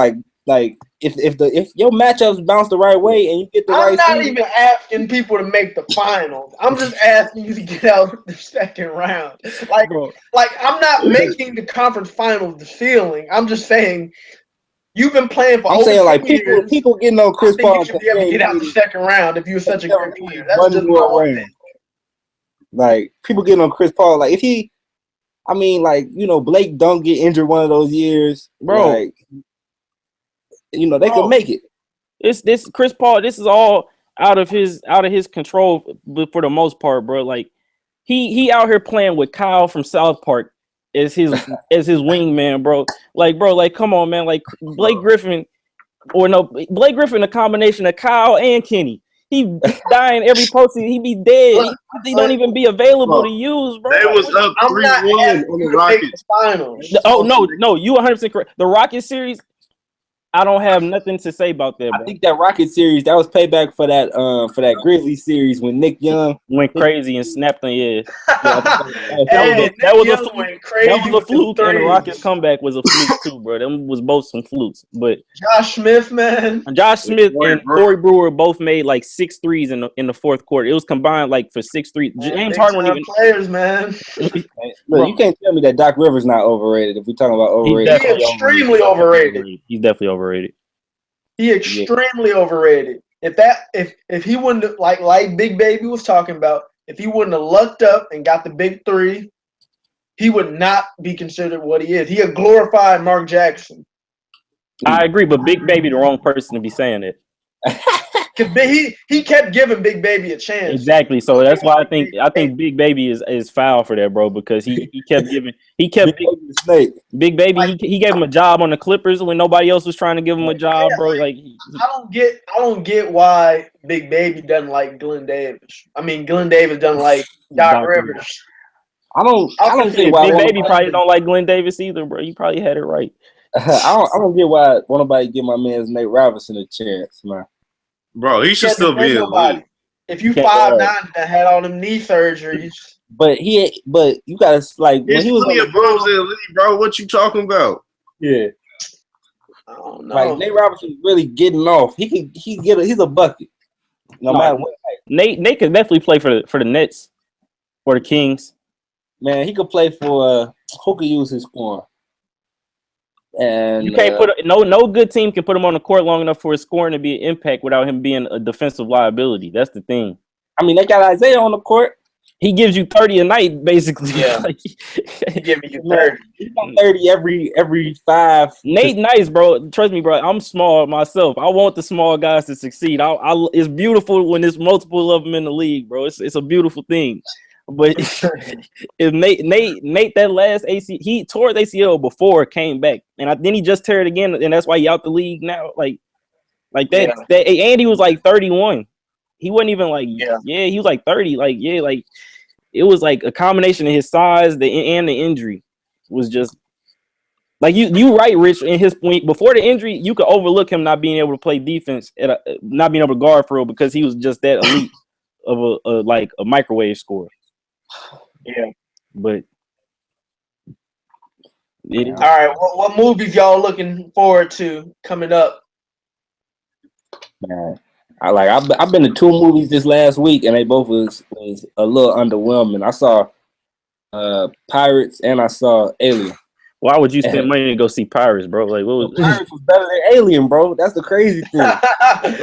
if your matchups bounce the right way and you get the right. I'm not even asking people to make the finals. I'm just asking you to get out the second round. I'm not making the conference finals the ceiling. I'm just saying. You've been playing for. I'm saying people getting on Chris Paul. You should be able to get out the second round if you're such a great player. That's just people getting on Chris Paul. Blake don't get injured one of those years, bro. They could make it. This Chris Paul. This is all out of his control, but for the most part, bro. He out here playing with Kyle from South Park. As his wingman, bro. Come on, man. Blake Griffin, a combination of Kyle and Kenny. He dying every postseason. He be dead. He don't even be available to use, bro. They was up 3-1 on the Rockets. Finals. Oh no, you 100% correct. The Rockets series, I don't have nothing to say about that, bro. I think that Rocket series, that was payback for that Grizzlies series when Nick Young went crazy and snapped on that was a fluke, and the Rockets comeback was a fluke too, bro. Them was both some flukes. But Josh Smith, man. Josh Smith and Corey Brewer both made 6 threes in the fourth quarter. It was combined for 6 threes. James Harden wasn't even players, man. Look, you can't tell me that Doc Rivers not overrated if we're talking about overrated. He's extremely overrated. He's definitely overrated. He extremely overrated. If he wouldn't have, like Big Baby was talking about, if he wouldn't have lucked up and got the big 3, he would not be considered what he is. He a glorified Mark Jackson. I agree, but Big Baby the wrong person to be saying it. He kept giving Big Baby a chance. Exactly. So that's why I think Big Baby is foul for that, bro, because he kept giving Big Baby he gave him a job on the Clippers when nobody else was trying to give him a job, bro. I don't get why Big Baby doesn't like Glenn Davis. I mean, Glenn Davis doesn't like Doc Rivers. I don't get why Big Baby probably don't like Glenn Davis either, bro. You probably had it right. I don't get why nobody give my man's Nate Robinson a chance, man. Bro, he should still be in the league. If you 5'9" that had all them knee surgeries, But you gotta like There's when he was plenty on of bums in the league, bro. What you talking about? yeah. I don't know. Like Nate Robinson really getting off. He's a bucket. No matter what. Nate can definitely play for the Nets or the Kings. Man, he could play for who could use his scoring. And You can't put no good team can put him on the court long enough for his scoring to be an impact without him being a defensive liability. That's the thing. I mean, they got Isaiah on the court. He gives you 30 a night, basically. Yeah. Like, He give me 30. He's got 30 every 5. Nate, nice, bro. Trust me, bro. I'm small myself. I want the small guys to succeed. It's beautiful when there's multiple of them in the league, bro. It's a beautiful thing. But if Nate, that last AC, he tore his ACL before it came back, and then he just tore it again, and that's why he out the league now. Like that. Yeah. That Andy was like 31. He wasn't even like he was like 30. Like it was like a combination of his size, and the injury was just like you right, Rich. In his point before the injury, you could overlook him not being able to play defense not being able to guard for real because he was just that elite of a microwave scorer. Yeah, but all right. What movies y'all looking forward to coming up? Man, I've been to 2 movies this last week, and they both was a little underwhelming. I saw Pirates and I saw Alien. Why would you spend money to go see Pirates, bro? Like, what was Pirates was better than Alien, bro. That's the crazy thing.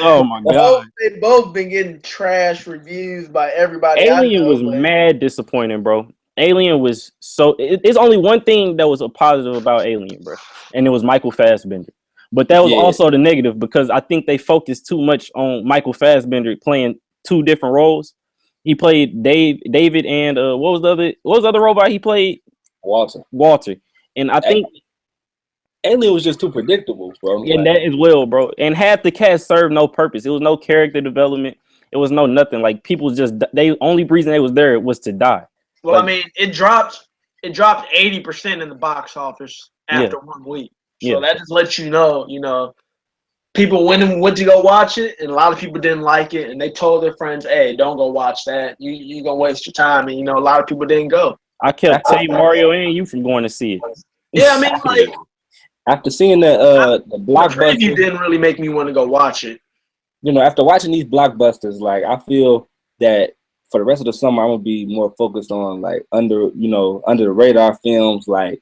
Oh my god, they both been getting trash reviews by everybody. Alien was mad disappointing, bro. Alien was it's only one thing that was a positive about Alien, bro, and it was Michael Fassbender. But that was also the negative because I think they focused too much on Michael Fassbender playing 2 different roles. He played David, and what was the other robot he played? Walter. And I think Alien was just too predictable, bro. And that as well, bro. And half the cast served no purpose. It was no character development. It was no nothing. Like people only reason they was there was to die. Well, like, I mean, it dropped 80% in the box office after 1 week. So that just lets you know, people went to go watch it, and a lot of people didn't like it, and they told their friends, "Hey, don't go watch that. You gonna waste your time." And a lot of people didn't go. I kept telling Mario and you from going to see it. Yeah, I mean, like after seeing the blockbuster, the preview didn't really make me want to go watch it. After watching these blockbusters, like I feel that for the rest of the summer, I'm gonna be more focused on like under the radar films, like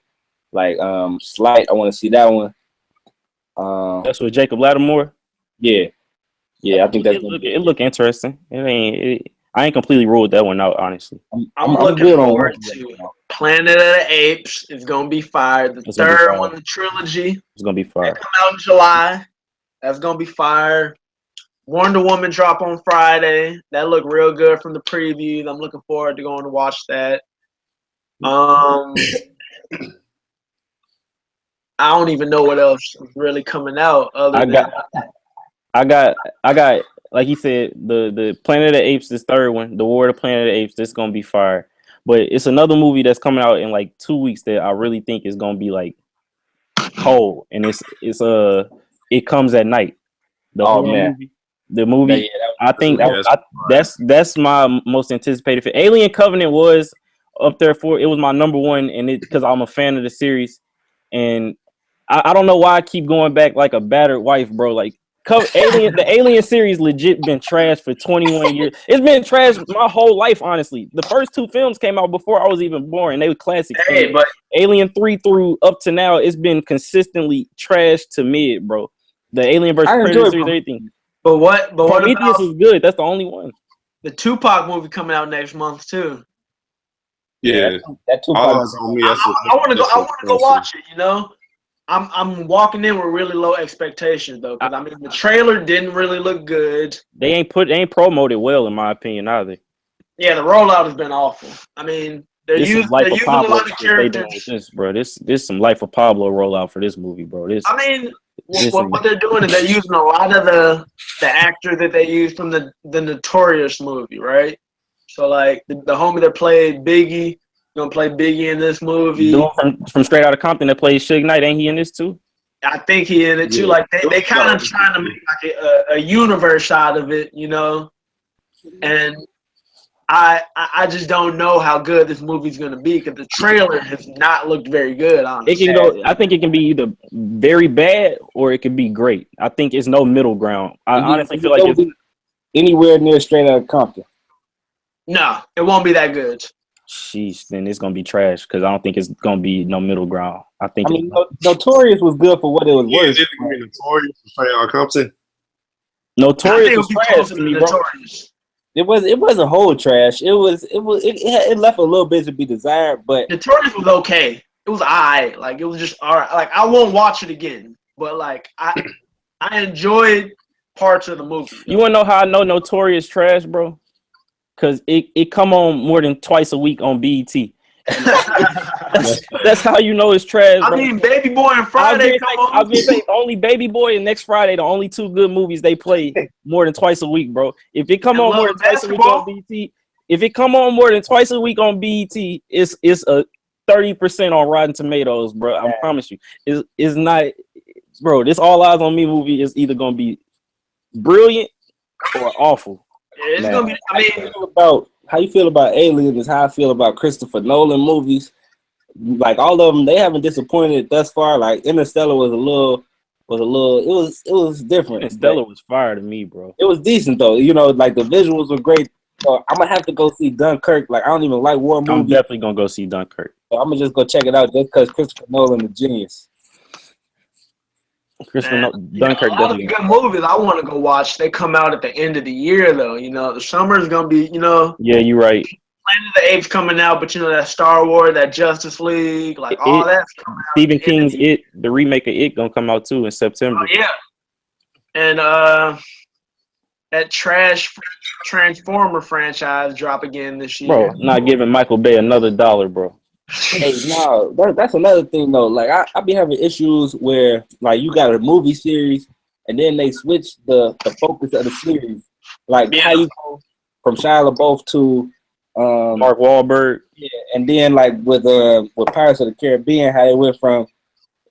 Slight. I want to see that one. That's with Jacob Lattimore. Yeah. I think that's it look interesting. I ain't completely ruled that one out, honestly. I'm looking forward to Planet of the Apes. It's gonna be fire. The third one, the trilogy. It's gonna be fire. Come out in July. That's gonna be fire. Wonder Woman drop on Friday. That looked real good from the previews. I'm looking forward to going to watch that. I don't even know what else is really coming out. I got like he said, the Planet of the Apes, this third one, the War of the Planet of the Apes, this is gonna be fire. But it's another movie that's coming out in like 2 weeks that I really think is gonna be like cold, and it comes at night. The movie. I think that's my most anticipated film. Alien Covenant was up there it was my number one, and because I'm a fan of the series, and I don't know why I keep going back like a battered wife, bro. Like the Alien series legit been trashed for 21 years. It's been trashed my whole life, honestly. The first 2 films came out before I was even born, and they were classics. But Alien 3 through up to now, it's been consistently trashed to mid, bro. The Alien vs. Predator series, everything. But what Prometheus is good. That's the only one. The Tupac movie coming out next month too. Yeah, that Tupac. I want to go watch it. I'm walking in with really low expectations though, because I mean the trailer didn't really look good. They ain't promoted well in my opinion either. Yeah, the rollout has been awful. I mean, they're using a lot of characters. This some Life of Pablo rollout for this movie, bro. What they're doing is they're using a lot of the actor that they used from the Notorious movie, right? So like the homie that played Biggie. Gonna play Biggie in this movie. From Straight Outta Compton that plays Suge Knight, ain't he in this too? I think he in it too. Like they kind of trying to make like a universe out of it, And I just don't know how good this movie's gonna be because the trailer has not looked very good. Honestly, It can go. I think it can be either very bad or it can be great. I think it's no middle ground. I honestly feel like it's anywhere near Straight Outta Compton. No, it won't be that good. sheesh. Then it's gonna be trash because I don't think it's gonna be no middle ground. I think. I mean, Notorious was good for what it was worth. Is it gonna be Notorious for Straight Outta Compton? Notorious was trash to me, bro. Notorious. It wasn't whole trash. It left a little bit to be desired, but Notorious was okay. It was alright. Like it was just alright. Like I won't watch it again, but like I enjoyed parts of the movie. You wanna know how I know Notorious trash, bro? Cause it come on more than twice a week on BET. That's how you know it's trash, bro. I mean, Baby Boy and Friday come on. I was gonna say only Baby Boy and Next Friday, the only two good movies they play more than twice a week, bro. If it come on more than twice a week on BET, it's a 30% on Rotten Tomatoes, bro. I promise you. It's not, bro. This All Eyes on Me movie is either gonna be brilliant or awful. It's gonna be. I mean, how you feel about Alien is how I feel about Christopher Nolan movies. Like all of them, they haven't disappointed thus far. Like Interstellar was a little. It was different. Interstellar was fire to me, bro. It was decent though. You know, like the visuals were great. So I'm gonna have to go see Dunkirk. Like I don't even like war movies. I'm definitely gonna go see Dunkirk. So I'm gonna just go check it out just because Christopher Nolan is a genius. Dunkirk a lot of the good movies I want to go watch. They come out at the end of the year, though. You know, the summer is gonna be. You know. Yeah, you're right. Planet of the Apes coming out, but you know that Star Wars, that Justice League, like all that's coming out. Stephen King's It, the remake of It, gonna come out too in September. Oh, yeah, and that trash Transformer franchise drop again this year. Bro, not giving Michael Bay another $1, bro. Hey, no, that's another thing though. Like I be having issues where like you got a movie series and then they switch the focus of the series. Like how you go from Shia LaBeouf to Mark Wahlberg. Yeah, and then like with Pirates of the Caribbean, how they went from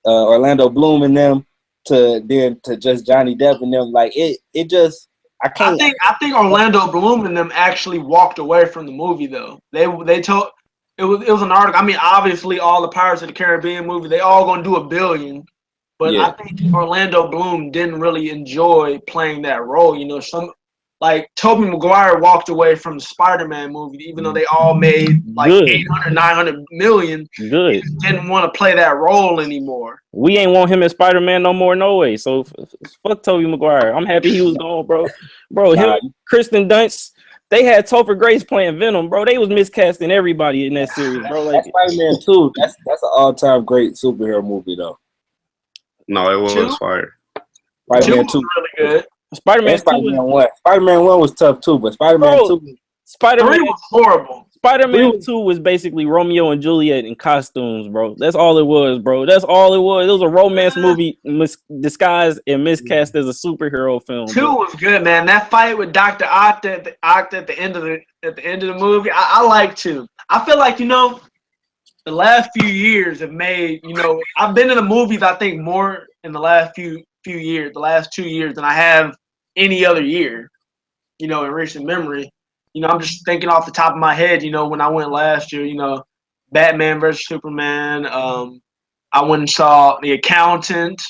Orlando Bloom and them to just Johnny Depp and them. Like it just I can't. I think Orlando Bloom and them actually walked away from the movie though. They told. It was an article. I mean, obviously, all the Pirates of the Caribbean movies, they all gonna do $1 billion. But I think Orlando Bloom didn't really enjoy playing that role. You know, like Tobey Maguire walked away from the Spider-Man movie, even though they all made like 800, 900 million. Good. He just didn't want to play that role anymore. We ain't want him as Spider-Man no more, no way. So fuck Tobey Maguire. I'm happy he was gone, bro. Bro, him, Kristen Dunst. They had Topher Grace playing Venom, bro. They was miscasting everybody in that series, bro. Like Spider-Man 2, that's an all-time great superhero movie, though. No, it was fire. Spider-Man 2 was really good. Spider-Man 1. Spider-Man 1 was tough too, but Spider-Man 2, Spider-Man was horrible. Spider-Man 2 was basically Romeo and Juliet in costumes, bro. That's all it was, bro. That's all it was. It was a romance movie disguised and miscast as a superhero film. 2 was good, man. That fight with Dr. Octa at the end of the movie, I like 2. I feel like, you know, the last few years have made, you know, I've been in the movies I think more in the last few years, the last 2 years than I have any other year, you know, in recent memory. You know, I'm just thinking off the top of my head, you know, when I went last year, you know, Batman versus Superman. I went and saw The Accountant.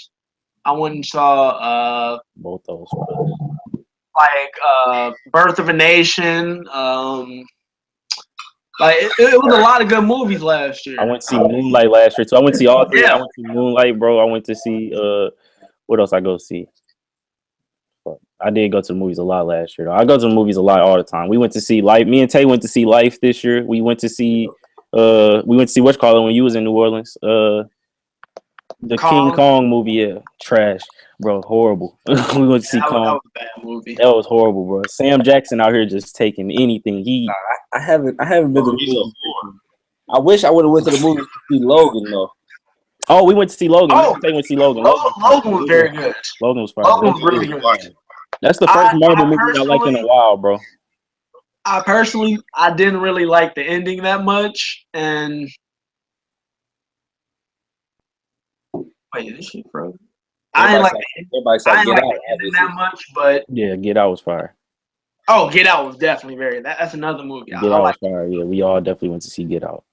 I went and saw both those. Like Birth of a Nation. Like it was a lot of good movies last year. I went to see Moonlight last year too. I went to see all three. Yeah. I went to see Moonlight, bro. I went to see what else I go see? I did go to the movies a lot last year, though. I go to the movies a lot all the time. We went to see Life. Me and Tay went to see Life this year. We went to see what's called when you was in New Orleans. The King Kong movie, yeah. Trash, bro. Horrible. We went to see Kong. That was a bad movie. That was horrible, bro. Sam Jackson out here just taking anything. I haven't been to the movie. I wish I would have went to the movie to see Logan though. Oh, we went to see Logan. They went to see Logan. Logan was very good. Logan was fire. Logan was really good. That's the first Marvel movie I liked in a while, bro. I didn't really like the ending that much, and wait, this shit, bro. I didn't like the ending that much, but yeah, Get Out was fire. Oh, Get Out was definitely that's another movie. Get Out was fire. Yeah, we all definitely went to see Get Out.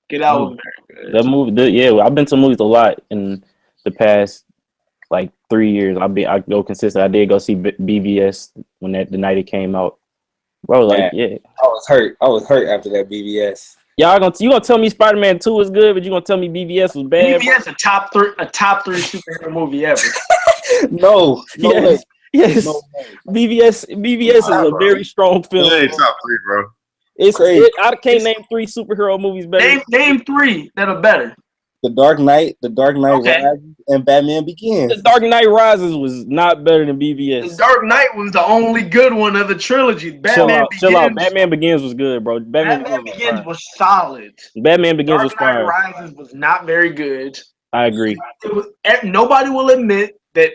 Get Out was very good. That movie, I've been to movies a lot in the past like 3 years. I go consistent. I did go see BVS when the night it came out. Bro, like, yeah. I was hurt after that BVS. You gonna tell me Spider-Man 2 was good, but you gonna tell me BVS was bad? BVS a top three superhero movie ever. No way. Yes. No way. BVS is a very strong film. Yeah, top 3, bro. It's crazy. I can't name 3 superhero movies better. Name 3 that are better. The Dark Knight Rises, and Batman Begins. The Dark Knight Rises was not better than BVS. The Dark Knight was the only good one of the trilogy. Batman Begins. Chill out. Batman Begins was good, bro. Batman Begins was solid. Batman Begins was fire. Dark Knight Rises was not very good. I agree. Nobody will admit that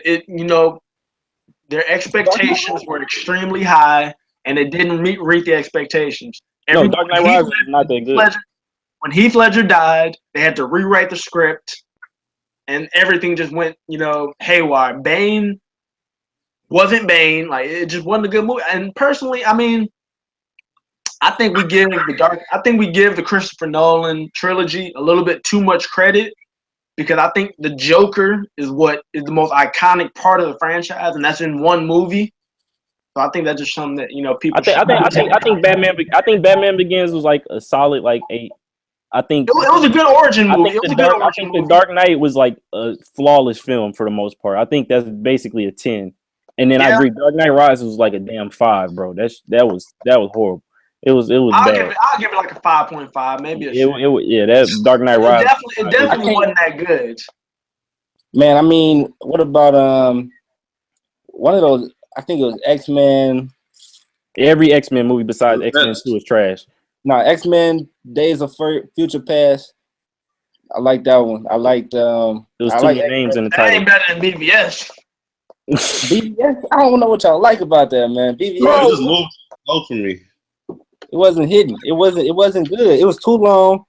their expectations were extremely high, and it didn't meet the expectations. Dark Knight Rises was not that good. When Heath Ledger died, they had to rewrite the script, and everything just went, haywire. Bane wasn't Bane. Like, it just wasn't a good movie. And personally, I mean, I think we give the Christopher Nolan trilogy a little bit too much credit, because I think the Joker is what is the most iconic part of the franchise, and that's in one movie. So I think that's just something that people. I think Batman Begins was like a solid 8. I think it was a good origin movie. I think the Dark Knight was like a flawless film for the most part. I think that's basically a 10. And then I agree, Dark Knight Rises was like a damn 5, bro. That was horrible. It was bad. I'll give it like a 5.5, maybe a 6. That Dark Knight Rises. It definitely wasn't that good. Man, I mean, what about one of those? I think it was X-Men. Every X-Men movie besides X-Men 2 is trash. No, X-Men Days of Future Past. I like that one. I liked. There was too many names in the title. That ain't better than BVS. BVS. I don't know what y'all like about that, man. BVS. Bro, it just moved low for me. It wasn't hidden. It wasn't good. It was too long.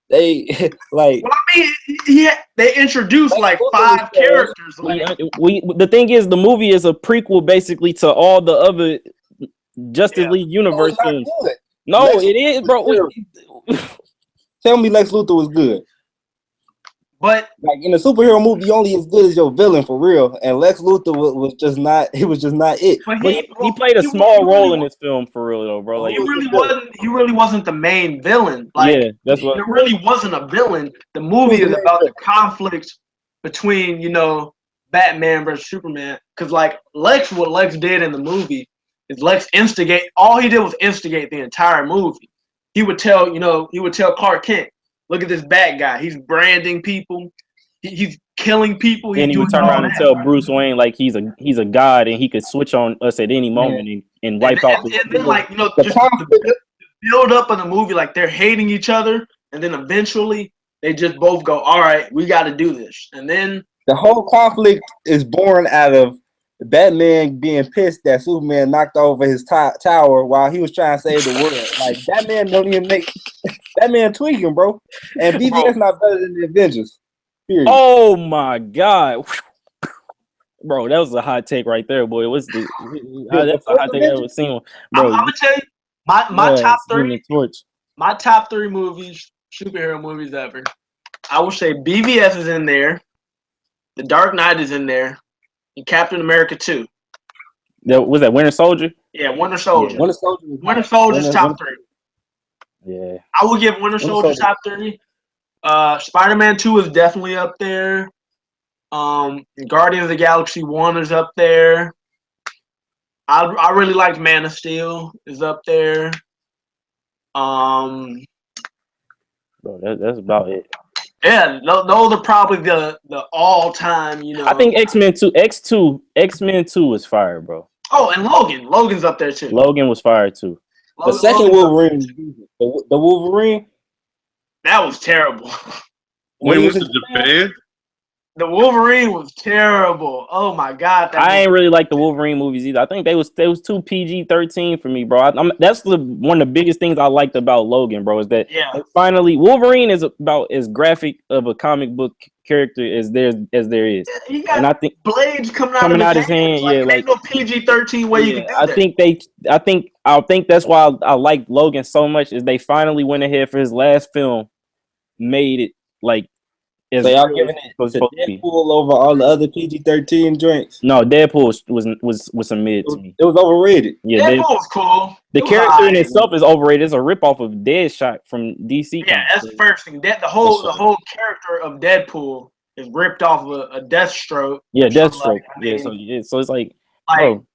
They like. Well, I mean, they introduced like 5 characters. The thing is, the movie is a prequel basically to all the other Justice League universe films. No, it is, bro. Tell me Lex Luthor was good. But like in a superhero movie, you only as good as your villain for real. And Lex Luthor was just not. It was just not it. But he played a small role in this film for real though, bro. Like, he really wasn't the main villain. Like, that's what. It really wasn't a villain. The movie is about the conflict between Batman versus Superman. Because like what Lex did in the movie is all he did was instigate the entire movie. He would tell Clark Kent, look at this bad guy. He's branding people. He's killing people. Then he would turn around and tell Bruce Wayne like he's a god and he could switch on us at any moment and wipe out. And then the build up of the movie, like they're hating each other, and then eventually they just both go, all right, we got to do this. And then the whole conflict is born out of Batman being pissed that Superman knocked over his tower while he was trying to save the world. Like, Batman don't even make Batman tweaking, bro. And BVS not better than the Avengers. Period. Oh my god, bro, that was a hot take right there, boy. That's a hot take I've ever seen, bro. I'm gonna tell you my top 3. My top 3 movies, superhero movies ever. I would say BVS is in there. The Dark Knight is in there. And Captain America 2. Was that Winter Soldier? Yeah, Winter Soldier. Yeah. Winter Soldier's top 3. Yeah. I would give Winter Soldier top 3. Spider-Man 2 is definitely up there. Guardians of the Galaxy 1 is up there. I really liked Man of Steel is up there. Bro, that's about it. Yeah, those are probably the all-time, I think X-Men 2 is fire, bro. Oh, and Logan's up there too. Logan was fire too. The second Wolverine, the Wolverine, that was terrible. When he went to Japan? The Wolverine was terrible. Oh my god, I ain't really like the Wolverine movies either. I think they was too PG-13 for me, bro. That's one of the biggest things I liked about Logan, bro. Is that finally Wolverine is about as graphic of a comic book character as there is. He got and I think blades coming out his hand. Like, ain't no PG-13 way you can do that. I think that's why I like Logan so much. Is they finally went ahead for his last film, made it like. So y'all giving it to Deadpool over all the other PG-13 joints? No, Deadpool was some mid to me. It was overrated. Yeah, Deadpool was cool. The character in itself is overrated. It's a ripoff of Deadshot from DC. Yeah, that's the first thing. The whole character of Deadpool is ripped off of a Deathstroke. Yeah, Deathstroke. So it's like bro.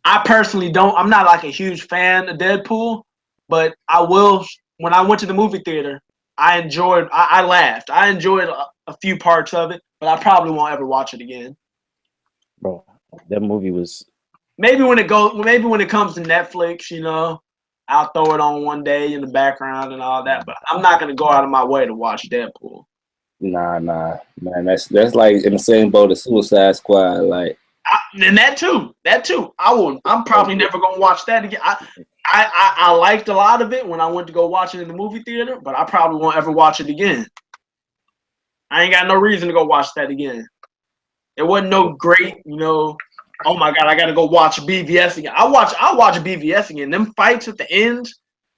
I personally I'm not like a huge fan of Deadpool, but I will. When I went to the movie theater, I laughed. I enjoyed a few parts of it, but I probably won't ever watch it again. Bro, that movie was. Maybe when it comes to Netflix, I'll throw it on one day in the background and all that. But I'm not gonna go out of my way to watch Deadpool. Nah, man. That's like in the same boat as Suicide Squad, like. And that too. I'm probably never gonna watch that again. I liked a lot of it when I went to go watch it in the movie theater, but I probably won't ever watch it again. I ain't got no reason to go watch that again. It wasn't no great, oh my god, I gotta go watch BVS again. I'll watch BVS again. Them fights at the end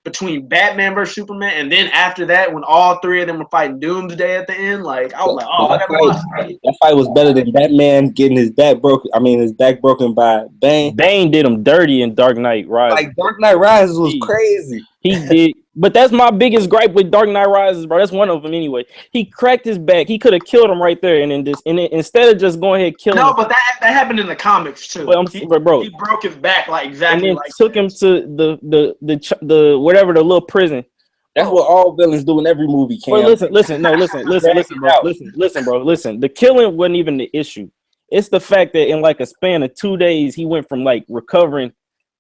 between Batman versus Superman, and then after that, when all three of them were fighting Doomsday at the end, like I was like, oh, I gotta watch that. That fight was better than Batman getting his back broken by Bane. Bane did him dirty in Dark Knight Rises. Like Dark Knight Rises was crazy. He did, but that's my biggest gripe with Dark Knight Rises, bro. That's one of them anyway. He cracked his back. He could have killed him right there, and instead of just going ahead and killing him. No, but that happened in the comics too. Bro, he broke his back like exactly. And then took him to the whatever, the little prison. That's what all villains do in every movie. Cam. Well, listen, bro. Listen, the killing wasn't even the issue. It's the fact that in like a span of 2 days, he went from like recovering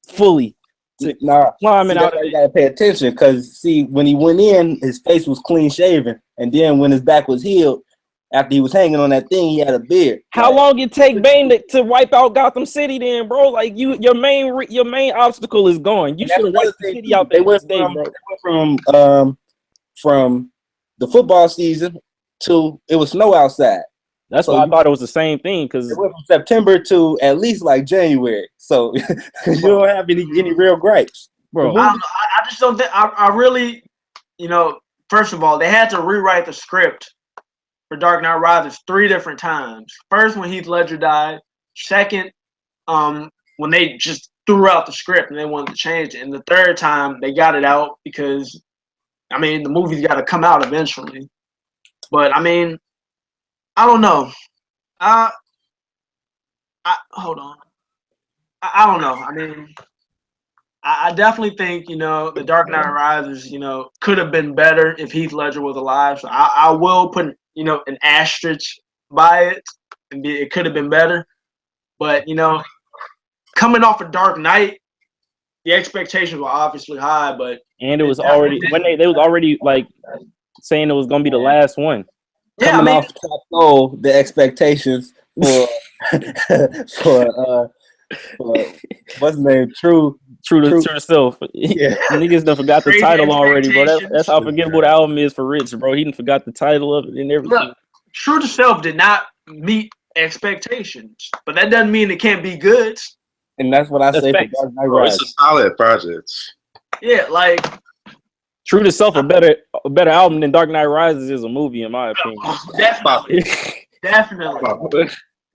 fully to climbing out. You gotta pay attention because when he went in, his face was clean shaven, and then when his back was healed, after he was hanging on that thing, he had a beard. How long it take Bane to wipe out Gotham City then, bro? Like your main obstacle is gone. You should have wiped the city out. They went from the football season to it was snow outside. That's why I thought it was the same thing because it went from September to at least like January. So you don't have any real gripes, bro. I don't know. I just don't think I really, first of all, they had to rewrite the script for Dark Knight Rises 3 different times. First, when Heath Ledger died. Second, when they just threw out the script and they wanted to change it. And the third time, they got it out because, the movie's got to come out eventually. But, I don't know. Hold on. I don't know. I definitely think, the Dark Knight Rises, could have been better if Heath Ledger was alive. So I will put, an asterisk by it. And it could have been better. But, coming off of Dark Knight, the expectations were obviously high, but and it was already when they was already like saying it was gonna be the last one. Yeah, coming off top goal, the expectations for what's the name? True to self. Yeah. Niggas done forgot the title already, bro. That's how forgettable the album is for Rich, bro. He done forgot the title of it and everything. Look, True to Self did not meet expectations, but that doesn't mean it can't be good. And that's what I say for Dark Knight Rises. It's a solid project. Yeah, like True to Self, a better album than Dark Knight Rises is a movie, in my opinion. Definitely.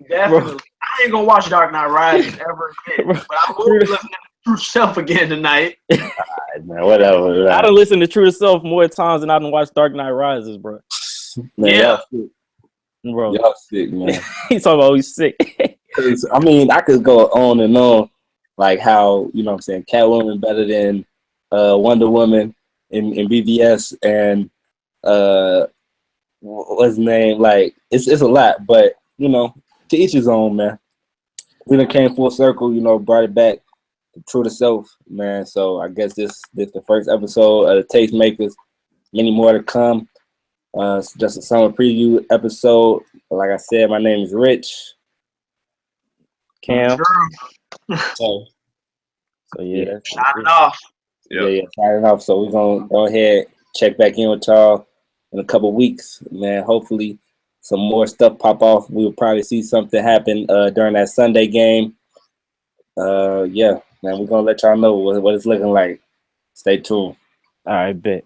I ain't gonna watch Dark Knight Rises ever again, but I will be listening to True to Self again tonight. All right, man, whatever. I done listened to True to Self more times than I done watched Dark Knight Rises, bro. Man, bro, y'all sick, man. He's talking about he's sick. I could go on and on, like how Catwoman better than Wonder Woman in BVS and what's his name? Like it's a lot, but to each his own, man. We done came full circle, brought it back to True to Self, man. So I guess this the first episode of the Tastemakers. Many more to come. It's just a summer preview episode. like I said, my name is Rich. Cam. So Yeah. Signing off. Yeah, signing off. So we're gonna go ahead, check back in with y'all in a couple weeks, man. Hopefully some more stuff pop off. We'll probably see something happen during that Sunday game. Yeah, man, we're gonna let y'all know what it's looking like. Stay tuned. All right, bet.